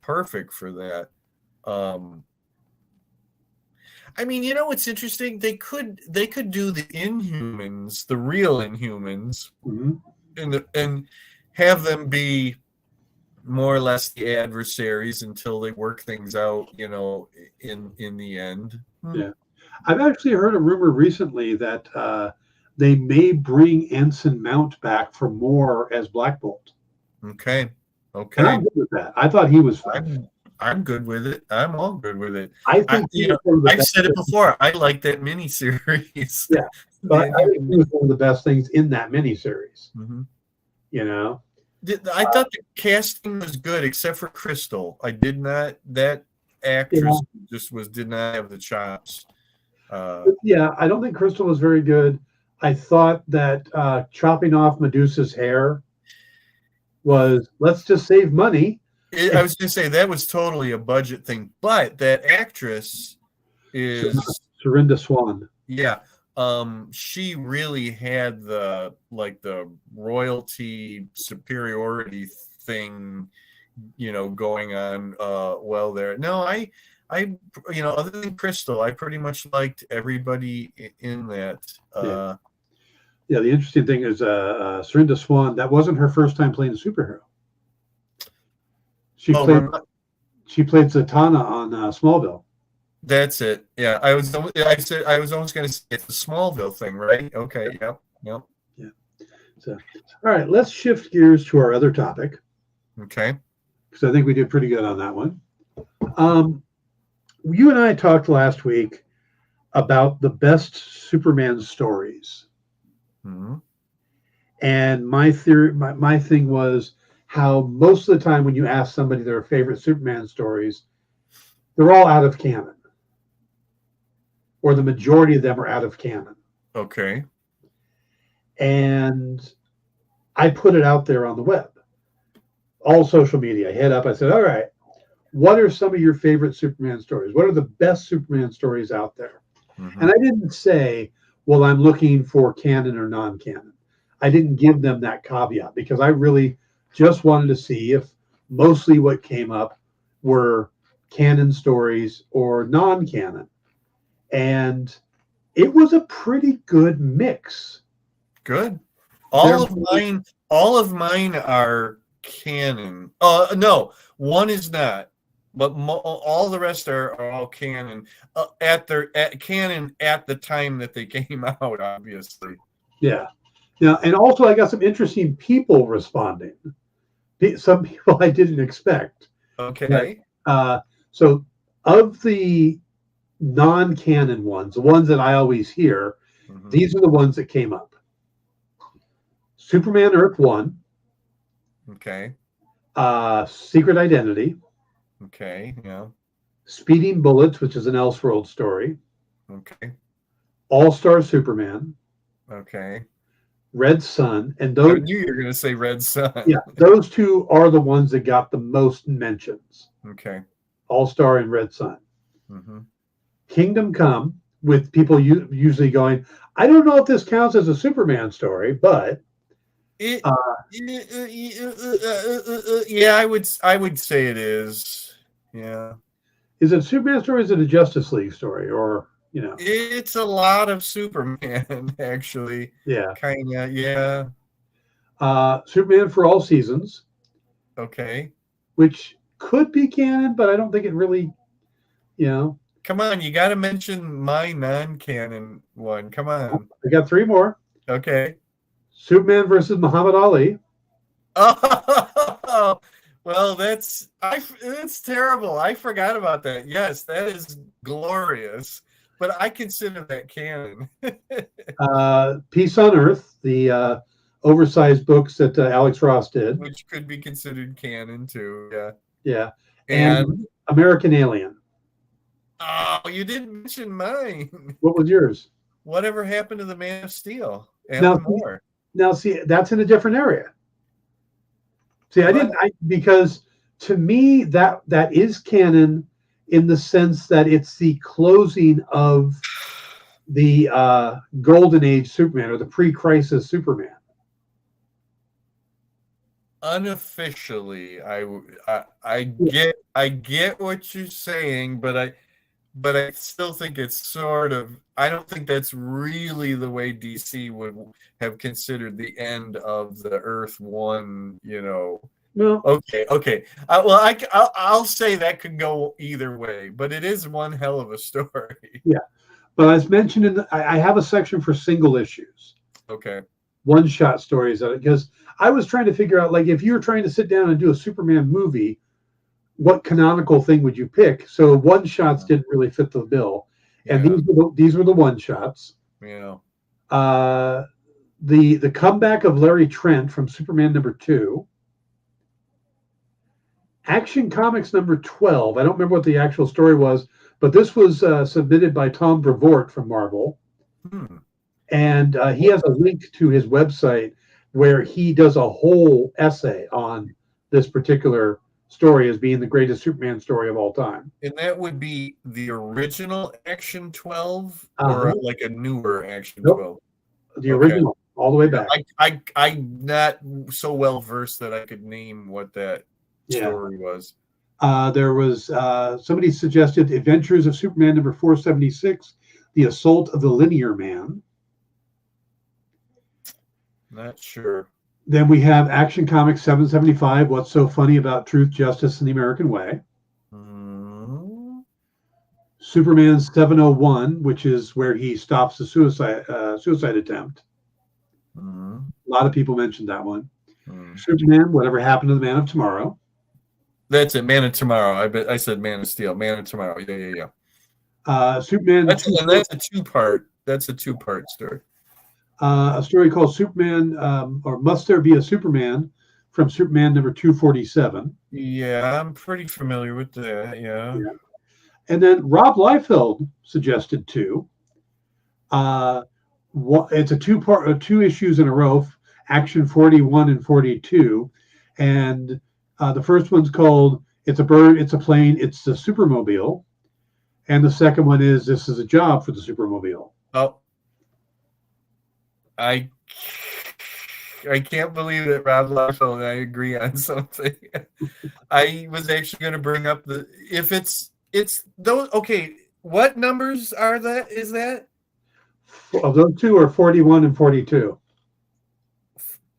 Speaker 2: perfect for that. I mean, what's interesting? They could do the Inhumans, the real Inhumans, and have them be more or less the adversaries until they work things out, in the end.
Speaker 1: Yeah. I've actually heard a rumor recently that they may bring Anson Mount back for more as Black Bolt.
Speaker 2: Okay.
Speaker 1: And I'm good with that. I thought he was fun.
Speaker 2: I'm good with it. I'm all good with it.
Speaker 1: I think
Speaker 2: I've said it before. I like that miniseries.
Speaker 1: Yeah, but I think he was one of the best things in that miniseries.
Speaker 2: Mm-hmm.
Speaker 1: I
Speaker 2: thought the casting was good, except for Crystal. I did not. That actress did not have the chops.
Speaker 1: I don't think Crystal was very good. I thought that chopping off Medusa's hair was, let's just save money.
Speaker 2: I was going to say that was totally a budget thing, but that actress is
Speaker 1: Serinda Swan.
Speaker 2: Yeah, she really had the royalty superiority thing, going on well there. No, I other than Crystal, I pretty much liked everybody in that.
Speaker 1: Yeah, the interesting thing is Serinda Swan, that wasn't her first time playing a superhero. She played Zatanna on Smallville.
Speaker 2: That's it. Yeah, I was almost going to say it's the Smallville thing, right? Okay. Yep.
Speaker 1: Yeah. So, all right, let's shift gears to our other topic.
Speaker 2: Okay.
Speaker 1: Because I think we did pretty good on that one. You and I talked last week about the best Superman stories.
Speaker 2: Mm-hmm.
Speaker 1: And my theory, my thing was how most of the time when you ask somebody their favorite Superman stories, they're all out of canon. Or the majority of them are out of canon.
Speaker 2: Okay.
Speaker 1: And I put it out there on the web. All social media. I hit up, I said, all right, what are some of your favorite Superman stories? What are the best Superman stories out there? Mm-hmm. And I didn't say, well, I'm looking for canon or non-canon. I didn't give them that caveat because I really just wanted to see if mostly what came up were canon stories or non-canon. And it was a pretty good mix.
Speaker 2: Good. All of mine are canon. No, one is not, but all the rest are all canon. Canon at the time that they came out, obviously.
Speaker 1: Yeah. Yeah, and also I got some interesting people responding. Some people I didn't expect.
Speaker 2: Okay.
Speaker 1: So of the non-canon ones, the ones that I always hear, mm-hmm. These are the ones that came up. Superman Earth 1.
Speaker 2: Okay.
Speaker 1: Secret Identity.
Speaker 2: Okay, yeah.
Speaker 1: Speeding Bullets, which is an Elseworld story.
Speaker 2: Okay.
Speaker 1: All-Star Superman.
Speaker 2: Okay.
Speaker 1: Red Sun, and those.
Speaker 2: I knew you were going to say Red Sun.
Speaker 1: Yeah, those two are the ones that got the most mentions.
Speaker 2: Okay.
Speaker 1: All-Star and Red Sun.
Speaker 2: Mm-hmm.
Speaker 1: Kingdom Come, with people usually going, I don't know if this counts as a Superman story, but
Speaker 2: yeah, I would say it is. Yeah.
Speaker 1: Is it a Superman story? Or is it a Justice League story? Or
Speaker 2: it's a lot of Superman, actually.
Speaker 1: Yeah.
Speaker 2: Kind of. Yeah.
Speaker 1: Superman for All Seasons.
Speaker 2: Okay.
Speaker 1: Which could be canon, but I don't think it really.
Speaker 2: Come on, you got to mention my non-canon one. Come on.
Speaker 1: I got 3 more.
Speaker 2: Okay.
Speaker 1: Superman versus Muhammad Ali.
Speaker 2: Oh, well, that's terrible. I forgot about that. Yes, that is glorious. But I consider that canon.
Speaker 1: Peace on Earth, the oversized books that Alex Ross did.
Speaker 2: Which could be considered canon, too. Yeah.
Speaker 1: Yeah. And American Alien.
Speaker 2: Oh, you didn't mention mine.
Speaker 1: What was yours?
Speaker 2: Whatever happened to the Man of Steel?
Speaker 1: Now, see, that's in a different area. See, because to me, that is canon in the sense that it's the closing of the Golden Age Superman or the pre-crisis Superman.
Speaker 2: Unofficially, I get what you're saying, but I still think it's sort of. I don't think that's really the way DC would have considered the end of the Earth One.
Speaker 1: Well,
Speaker 2: okay. I'll say that could go either way, but it is one hell of a story.
Speaker 1: Yeah, but as mentioned I have a section for single issues.
Speaker 2: Okay.
Speaker 1: One-shot stories because I was trying to figure out, like, if you were trying to sit down and do a Superman movie, what canonical thing would you pick? So one-shots didn't really fit the bill, and these were the one-shots.
Speaker 2: Yeah.
Speaker 1: The comeback of Larry Trent from Superman #2. Action Comics #12. I don't remember what the actual story was, but this was submitted by Tom Brevoort from Marvel. And he has a link to his website where he does a whole essay on this particular story as being the greatest Superman story of all time.
Speaker 2: And that would be the original Action 12
Speaker 1: Uh-huh.
Speaker 2: or like a newer Action
Speaker 1: Nope.
Speaker 2: 12?
Speaker 1: The original, all the way back.
Speaker 2: I'm not so well versed that I could name what that story was.
Speaker 1: There was somebody suggested Adventures of Superman number 476, The Assault of the Linear Man.
Speaker 2: Not sure.
Speaker 1: Then we have Action Comics 775, What's So Funny About Truth, Justice, and the American Way. Superman 701, which is where he stops the suicide attempt. A lot of people mentioned that one. Superman, Whatever Happened to the Man of Tomorrow.
Speaker 2: That's it, Man of Tomorrow. I said Man of Steel. Man of Tomorrow. Yeah.
Speaker 1: Superman.
Speaker 2: That's a two-part. That's a two-part story.
Speaker 1: A story called Superman, or Must There Be a Superman, from Superman number 247.
Speaker 2: Yeah, I'm pretty familiar with that. Yeah.
Speaker 1: And then Rob Liefeld suggested two. It's a two-part, two issues in a row, Action 41 and 42, and the first one's called "It's a Bird, It's a Plane, It's the Supermobile," and the second one is "This is a Job for the Supermobile."
Speaker 2: Oh, I can't believe that Rob Liefeld and I agree on something. I was actually going to bring up if it's those. Okay, what numbers are that? Is that?
Speaker 1: Well, those two are 41 and 42.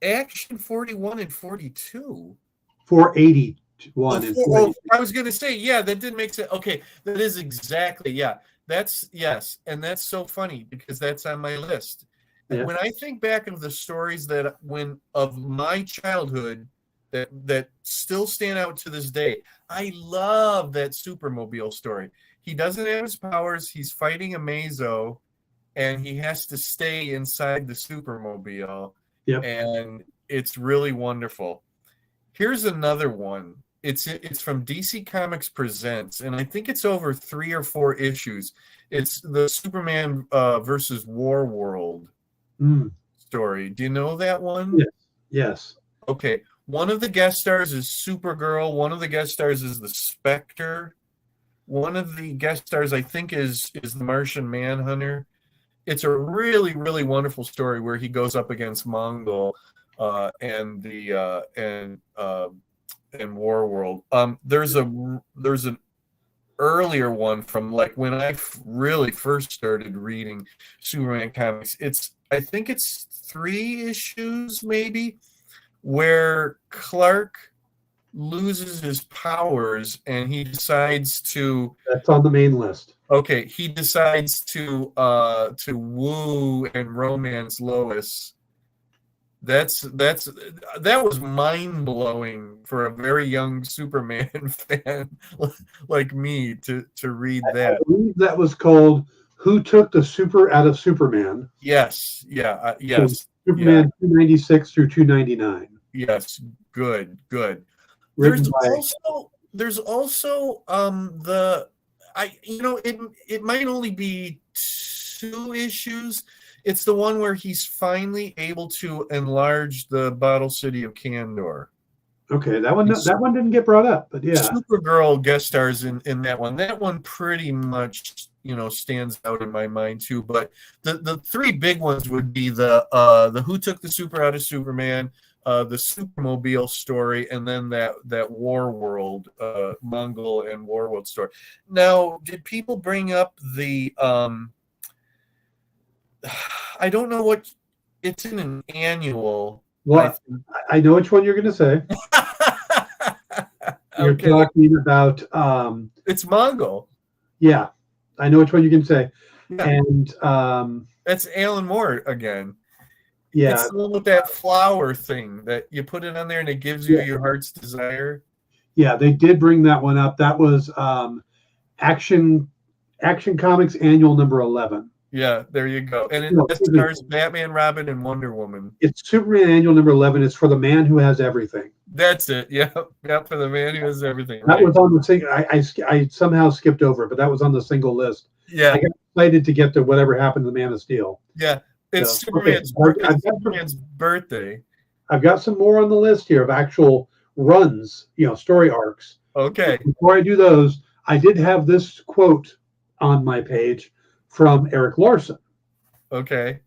Speaker 2: Action 41 and 42.
Speaker 1: 481 and 42.
Speaker 2: I was going to say, yeah, that didn't make sense. Okay, that is exactly, yeah. That's, yes, and that's so funny because that's on my list. Yeah. When I think back of the stories of my childhood that still stand out to this day, I love that Supermobile story. He doesn't have his powers. He's fighting a Mazo, and he has to stay inside the Supermobile.
Speaker 1: Yep.
Speaker 2: And it's really wonderful. Here's another one. It's from DC Comics Presents, and I think it's over 3 or 4 issues. It's the Superman versus Warworld story. Do you know that one?
Speaker 1: Yes.
Speaker 2: Okay. One of the guest stars is Supergirl. One of the guest stars is the Spectre. One of the guest stars, I think, is the Martian Manhunter. It's a really, really wonderful story where he goes up against Mongol and Warworld. There's an earlier one from like when I really first started reading Superman comics. I think it's 3 issues maybe where Clark loses his powers and he decides to.
Speaker 1: That's on the main list.
Speaker 2: Okay, he decides to woo and romance Lois. That was mind-blowing for a very young Superman fan like me to read that.
Speaker 1: I believe that was called "Who Took the Super Out of Superman?"
Speaker 2: Yes, yeah, yes.
Speaker 1: So Superman 296 through 299.
Speaker 2: Yes, good.
Speaker 1: There's
Speaker 2: also it might only be 2 issues. It's the one where he's finally able to enlarge the bottle city of Kandor.
Speaker 1: Okay, that one didn't get brought up, but yeah.
Speaker 2: Supergirl guest stars in that one. That one pretty much stands out in my mind too. But the 3 big ones would be the Who Took the Super Out of Superman, the Supermobile story, and then that Warworld, Mongol and Warworld story. Now, did people bring up the I don't know what it's in an annual.
Speaker 1: Well, I know which one you're going to say. You're talking about
Speaker 2: it's Mongol.
Speaker 1: Yeah, I know which one you can say.
Speaker 2: Yeah.
Speaker 1: And
Speaker 2: that's Alan Moore again.
Speaker 1: Yeah,
Speaker 2: it's the one with that flower thing that you put it on there and it gives you your heart's desire.
Speaker 1: Yeah, they did bring that one up. That was Action Comics Annual number 11.
Speaker 2: Yeah, there you go. And it stars Batman, Robin, and Wonder Woman.
Speaker 1: It's Superman Annual number 11. It's for the man who has everything.
Speaker 2: That's it. Yeah, for the man who has everything.
Speaker 1: That was on the thing. I somehow skipped over it, but that was on the single list.
Speaker 2: Yeah,
Speaker 1: I got excited to get to Whatever Happened to the Man of Steel.
Speaker 2: Yeah, it's Superman's birthday.
Speaker 1: I've got some more on the list here of actual runs, story arcs.
Speaker 2: Okay.
Speaker 1: Before I do those, I did have this quote on my page from Eric Larson.
Speaker 2: Okay.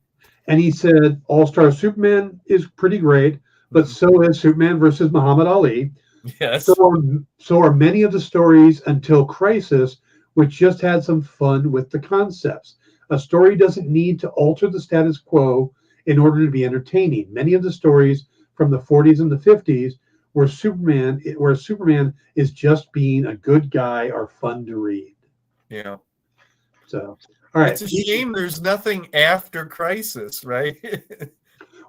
Speaker 1: And he said, All-Star Superman is pretty great, but so is Superman versus Muhammad Ali.
Speaker 2: Yes.
Speaker 1: So are many of the stories until Crisis, which just had some fun with the concepts. A story doesn't need to alter the status quo in order to be entertaining. Many of the stories from the 40s and the 50s where Superman is just being a good guy are fun to read.
Speaker 2: Yeah.
Speaker 1: So, all right.
Speaker 2: It's a shame there's nothing after Crisis, right?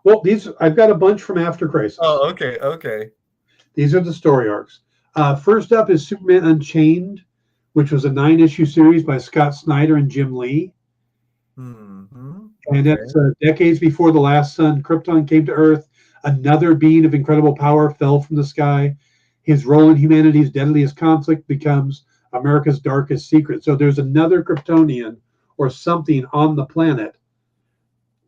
Speaker 1: Well, I've got a bunch from after Crisis.
Speaker 2: Oh, okay, okay.
Speaker 1: These are the story arcs. First up is Superman Unchained, which was a 9-issue series by Scott Snyder and Jim Lee.
Speaker 2: Mm-hmm.
Speaker 1: And that's decades before the last sun, Krypton came to Earth. Another being of incredible power fell from the sky. His role in humanity's deadliest conflict becomes America's darkest secret. So there's another Kryptonian or something on the planet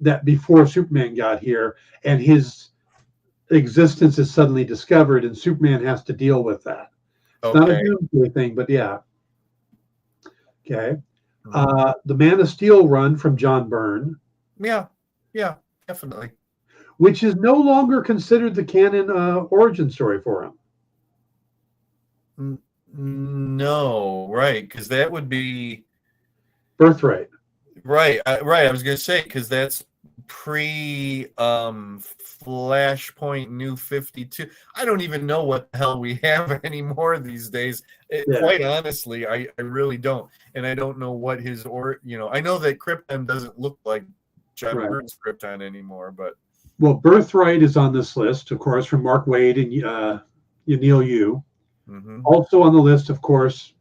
Speaker 1: that before Superman got here, and his existence is suddenly discovered, and Superman has to deal with that. It's not a doomsday thing, but yeah. Okay. The Man of Steel run from John Byrne.
Speaker 2: Yeah, definitely.
Speaker 1: Which is no longer considered the canon origin story for him.
Speaker 2: No, right, because that would be
Speaker 1: Birthright.
Speaker 2: Right. I was going to say, because that's pre Flashpoint New 52. I don't even know what the hell we have anymore these days. Quite honestly, I really don't. And I don't know what his I know that Krypton doesn't look like John Byrne's Krypton anymore, but
Speaker 1: well, Birthright is on this list, of course, from Mark Waid and Neil Yu. Mm-hmm. Also on the list, of course,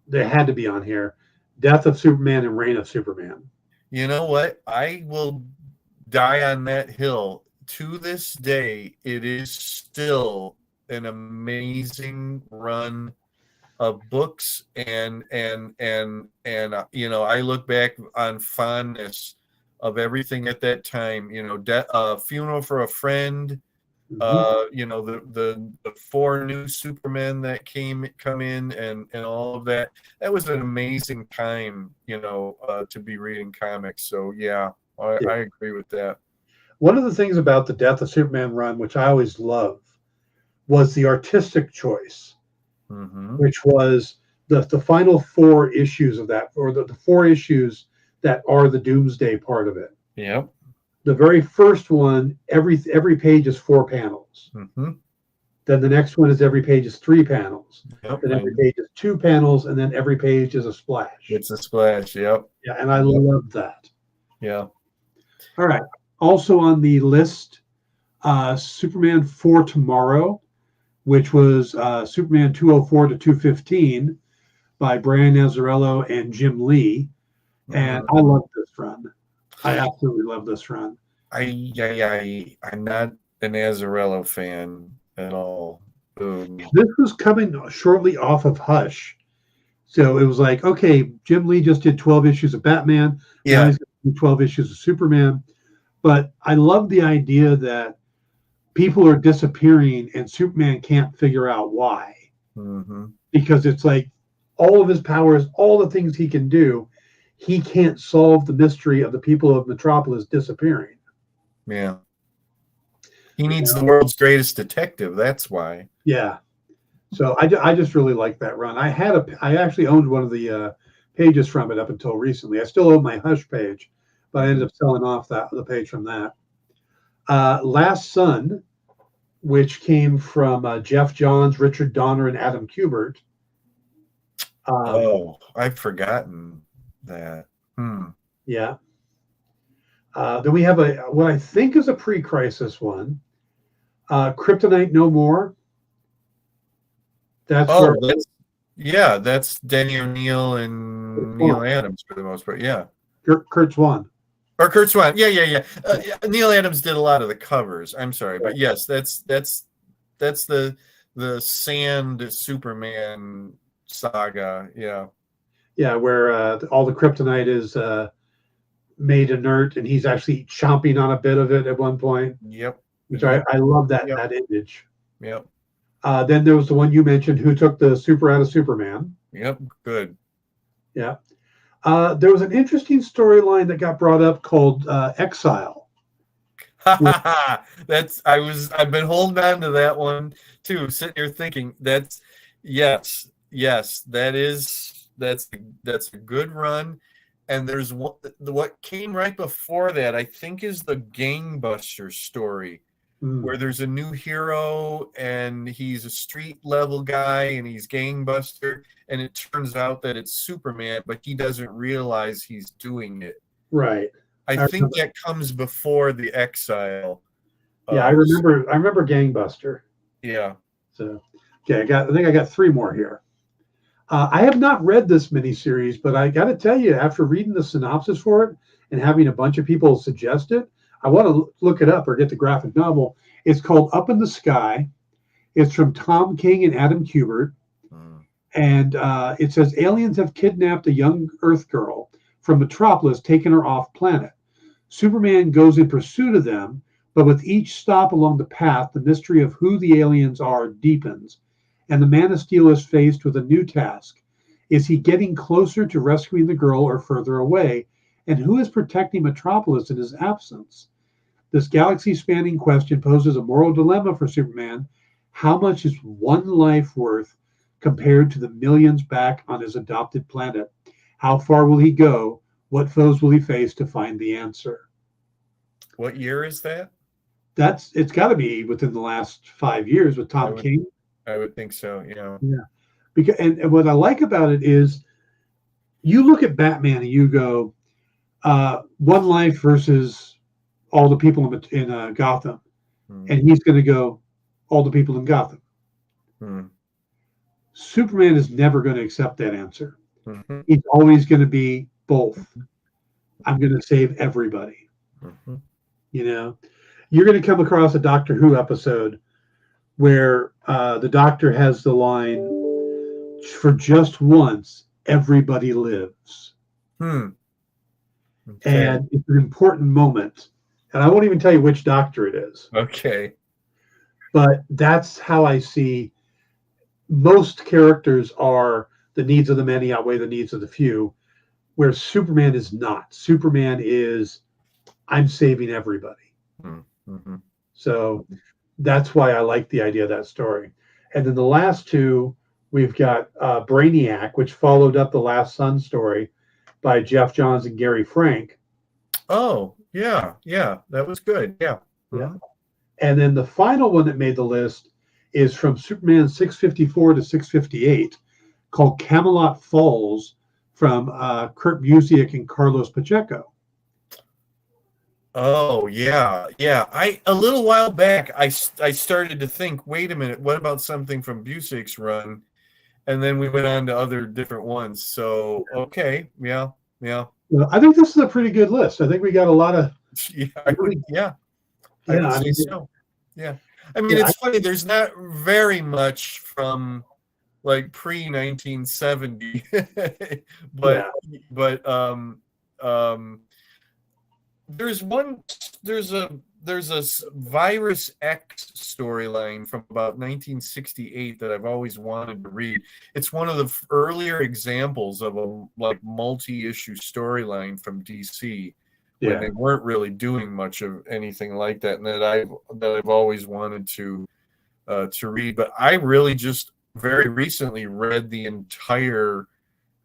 Speaker 1: they had to be on here, Death of Superman and Reign of Superman.
Speaker 2: You know what? I will die on that hill. To this day, it is still an amazing run of books, and I look back on fondness of everything at that time. Funeral for a Friend. Mm-hmm. The 4 new Supermen that come in and all of that. That was an amazing time, to be reading comics. So yeah, I agree with that.
Speaker 1: One of the things about the Death of Superman run, which I always loved, was the artistic choice, mm-hmm. which was the final 4 issues of that, or the 4 issues that are the Doomsday part of it.
Speaker 2: Yep.
Speaker 1: The very first one, every page is 4 panels. Mm-hmm. Then the next one is every page is 3 panels. Yep. Then every page is 2 panels, and then every page is a splash.
Speaker 2: It's a splash, yep.
Speaker 1: Yeah, and I love that.
Speaker 2: Yeah.
Speaker 1: All right. Also on the list, Superman for Tomorrow, which was Superman 204 to 215 by Brian Azzarello and Jim Lee. And I love this run. I absolutely love this run.
Speaker 2: I'm not an Azzarello fan at all.
Speaker 1: This was coming shortly off of Hush. So it was like, okay, Jim Lee just did 12 issues of Batman. Yeah. Now he's going to do 12 issues of Superman. But I love the idea that people are disappearing and Superman can't figure out why. Mm-hmm. Because it's like all of his powers, all the things he can do, he can't solve the mystery of the people of Metropolis disappearing.
Speaker 2: Yeah. He needs the world's greatest detective. That's why.
Speaker 1: Yeah. So I just really like that run. I actually owned one of the pages from it up until recently. I still own my Hush page, but I ended up selling off the page from that. Last Sun, which came from Jeff Johns, Richard Donner, and Adam Kubert.
Speaker 2: I've forgotten that.
Speaker 1: Yeah. Then we have what I think is a pre-Crisis one, Kryptonite No More. That's
Speaker 2: Denny O'Neil and Neil Adams for the most part. Yeah,
Speaker 1: Kurt Swan.
Speaker 2: Or Kurt Swan. Yeah. Neil Adams did a lot of the covers. I'm sorry, but yes, that's the Sand Superman saga. Yeah.
Speaker 1: Yeah, where all the kryptonite is made inert, and he's actually chomping on a bit of it at one point.
Speaker 2: Yep.
Speaker 1: Which I love that image.
Speaker 2: Yep.
Speaker 1: Then there was the one you mentioned, Who Took the Super Out of Superman.
Speaker 2: Yep, good.
Speaker 1: Yeah. There was an interesting storyline that got brought up called Exile.
Speaker 2: I've been holding on to that one too, sitting here thinking yes, that's a good run. And there's what came right before that, I think, is the Gangbuster story, where there's a new hero and he's a street level guy and he's Gangbuster, and it turns out that it's Superman, but he doesn't realize he's doing it.
Speaker 1: Right.
Speaker 2: I think that comes before the Exile.
Speaker 1: Yeah, I remember Gangbuster.
Speaker 2: Yeah.
Speaker 1: So, okay, I think I got 3 more here. I have not read this miniseries, but I got to tell you, after reading the synopsis for it and having a bunch of people suggest it, I want to look it up or get the graphic novel. It's called Up in the Sky. It's from Tom King and Adam Kubert. And it says aliens have kidnapped a young Earth girl from Metropolis, taking her off planet. Superman goes in pursuit of them, but with each stop along the path, the mystery of who the aliens are deepens, and the Man of Steel is faced with a new task. Is he getting closer to rescuing the girl or further away? And who is protecting Metropolis in his absence? This galaxy-spanning question poses a moral dilemma for Superman. How much is one life worth compared to the millions back on his adopted planet? How far will he go? What foes will he face to find the answer?
Speaker 2: What year is that?
Speaker 1: It's got to be within the last 5 years with Tom King.
Speaker 2: I would think so. Yeah.
Speaker 1: Yeah. Because and what I like about it is, you look at Batman and you go, one life versus all the people in Gotham, and he's going to go, all the people in Gotham. Superman is never going to accept that answer. He's always going to be both. I'm going to save everybody. You know, you're going to come across a Doctor Who episode where the Doctor has the line, "For just once, everybody lives." Okay. And it's an important moment. And I won't even tell you which Doctor it is.
Speaker 2: Okay.
Speaker 1: But that's how I see most characters are the needs of the many outweigh the needs of the few, where Superman is not. Superman is, I'm saving everybody. So that's why I like the idea of that story. And then the last 2, we've got Brainiac, which followed up the Last Sun story by Jeff Johns and Gary Frank.
Speaker 2: Oh, yeah. That was good. Yeah.
Speaker 1: And then the final one that made the list is from Superman 654 to 658, called Camelot Falls, from Kurt Busiek and Carlos Pacheco.
Speaker 2: Oh, yeah. A little while back, I started to think, wait a minute, what about something from Busiek's run? And then we went on to other different ones. So, okay. Yeah. Well,
Speaker 1: I think this is a pretty good list. I think we got a lot of.
Speaker 2: I would say so. Yeah. I mean, it's funny. There's not very much from like pre-1970, but there's a Virus X storyline from about 1968 that I've always wanted to read. It's one of the earlier examples of a like multi-issue storyline from DC. When they weren't really doing much of anything like that, and that I've always wanted to read. But I really just very recently read the entire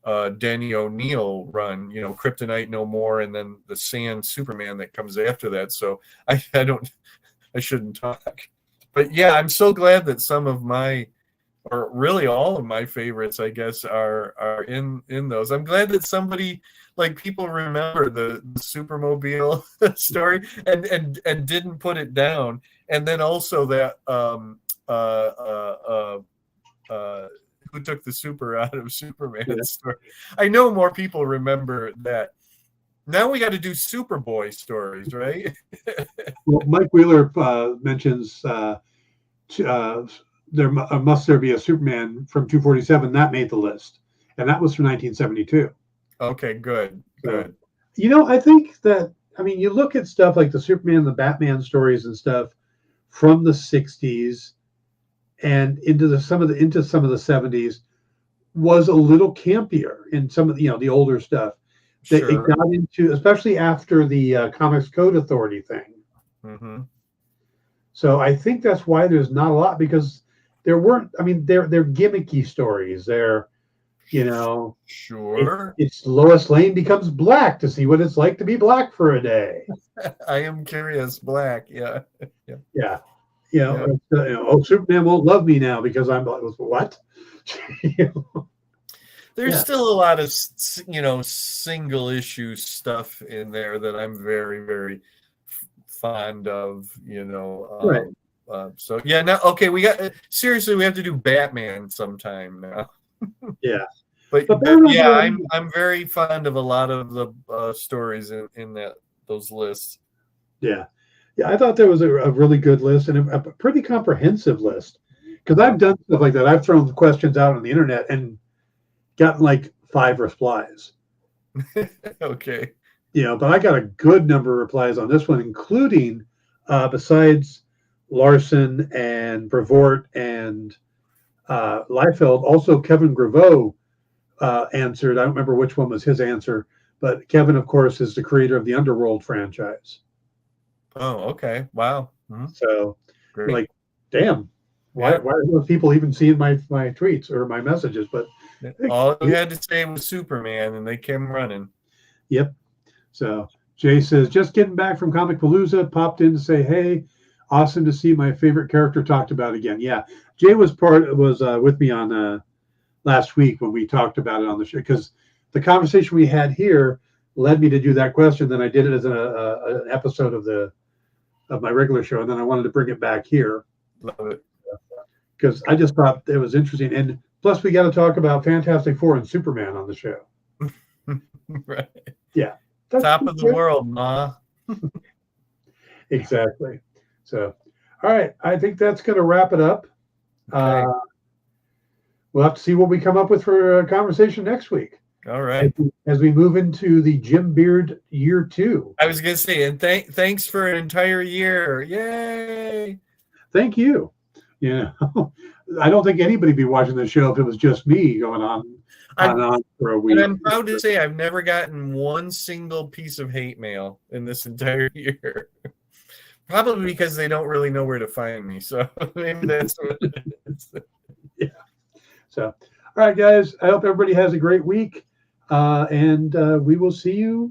Speaker 2: Denny O'Neil run, Kryptonite No More, and then the Sand Superman that comes after that. So I shouldn't talk. But yeah, I'm so glad that some of my, or really all of my favorites, I guess, are in those. I'm glad that somebody, like, people remember the Supermobile story and didn't put it down. And then also that Who Took the Super Out of Superman story. I know more people remember that. Now we got to do Superboy stories, right?
Speaker 1: Well, Mike Wheeler mentions there must be a Superman from 247 that made the list, and that was from 1972.
Speaker 2: Okay, good.
Speaker 1: I think that, you look at stuff like the Superman, the Batman stories and stuff from the 60s, and into some of the 70s was a little campier in some of the, the older stuff. That it
Speaker 2: Sure.
Speaker 1: got into, especially after the Comics Code Authority thing.
Speaker 2: Mm-hmm.
Speaker 1: So I think that's why there's not a lot, because there weren't. I mean, they're gimmicky stories. They're,
Speaker 2: Sure.
Speaker 1: it's Lois Lane becomes black to see what it's like to be black for a day.
Speaker 2: I am curious. Black. Yeah.
Speaker 1: Yeah.
Speaker 2: Yeah.
Speaker 1: Oh, Superman won't love me now because I'm what?
Speaker 2: There's
Speaker 1: Yeah.
Speaker 2: still a lot of, single issue stuff in there that I'm very, very fond of,
Speaker 1: Right.
Speaker 2: So yeah, now, okay, we have to do Batman sometime now.
Speaker 1: Yeah.
Speaker 2: But
Speaker 1: Batman's
Speaker 2: yeah,
Speaker 1: already-
Speaker 2: I'm very fond of a lot of the stories in those lists.
Speaker 1: Yeah. Yeah, I thought there was a really good list and a pretty comprehensive list, because I've done stuff like that. I've thrown questions out on the internet and gotten like 5 replies.
Speaker 2: Okay.
Speaker 1: But I got a good number of replies on this one, including besides Larson and Brevoort and Liefeld, also Kevin Graveau answered. I don't remember which one was his answer, but Kevin, of course, is the creator of the Underworld franchise.
Speaker 2: Oh, okay. Wow. Mm-hmm.
Speaker 1: So,
Speaker 2: Great.
Speaker 1: like, damn, why are those people even seeing my tweets or my messages? But
Speaker 2: all you had to say was Superman, and they came running.
Speaker 1: Yep. So Jay says, just getting back from Comic Palooza, popped in to say, hey, awesome to see my favorite character talked about again. Yeah, Jay was with me on last week when we talked about it on the show, because the conversation we had here led me to do that question. Then I did it as an episode of my regular show, and then I wanted to bring it back here.
Speaker 2: Love it.
Speaker 1: Because I just thought it was interesting. And plus, we got to talk about Fantastic Four and Superman on the show.
Speaker 2: Right.
Speaker 1: Yeah.
Speaker 2: Top of the world, Ma.
Speaker 1: Exactly. So, all right. I think that's going to wrap it up.
Speaker 2: Okay.
Speaker 1: We'll have to see what we come up with for a conversation next week.
Speaker 2: All right.
Speaker 1: As we move into the Jim Beard year 2.
Speaker 2: I was going to say, and thanks for an entire year. Yay.
Speaker 1: Thank you. I don't think anybody would be watching the show if it was just me going on for a week.
Speaker 2: And I'm proud to say I've never gotten one single piece of hate mail in this entire year. Probably because they don't really know where to find me. So maybe that's what it is.
Speaker 1: Yeah. So, all right, guys. I hope everybody has a great week. And we will see you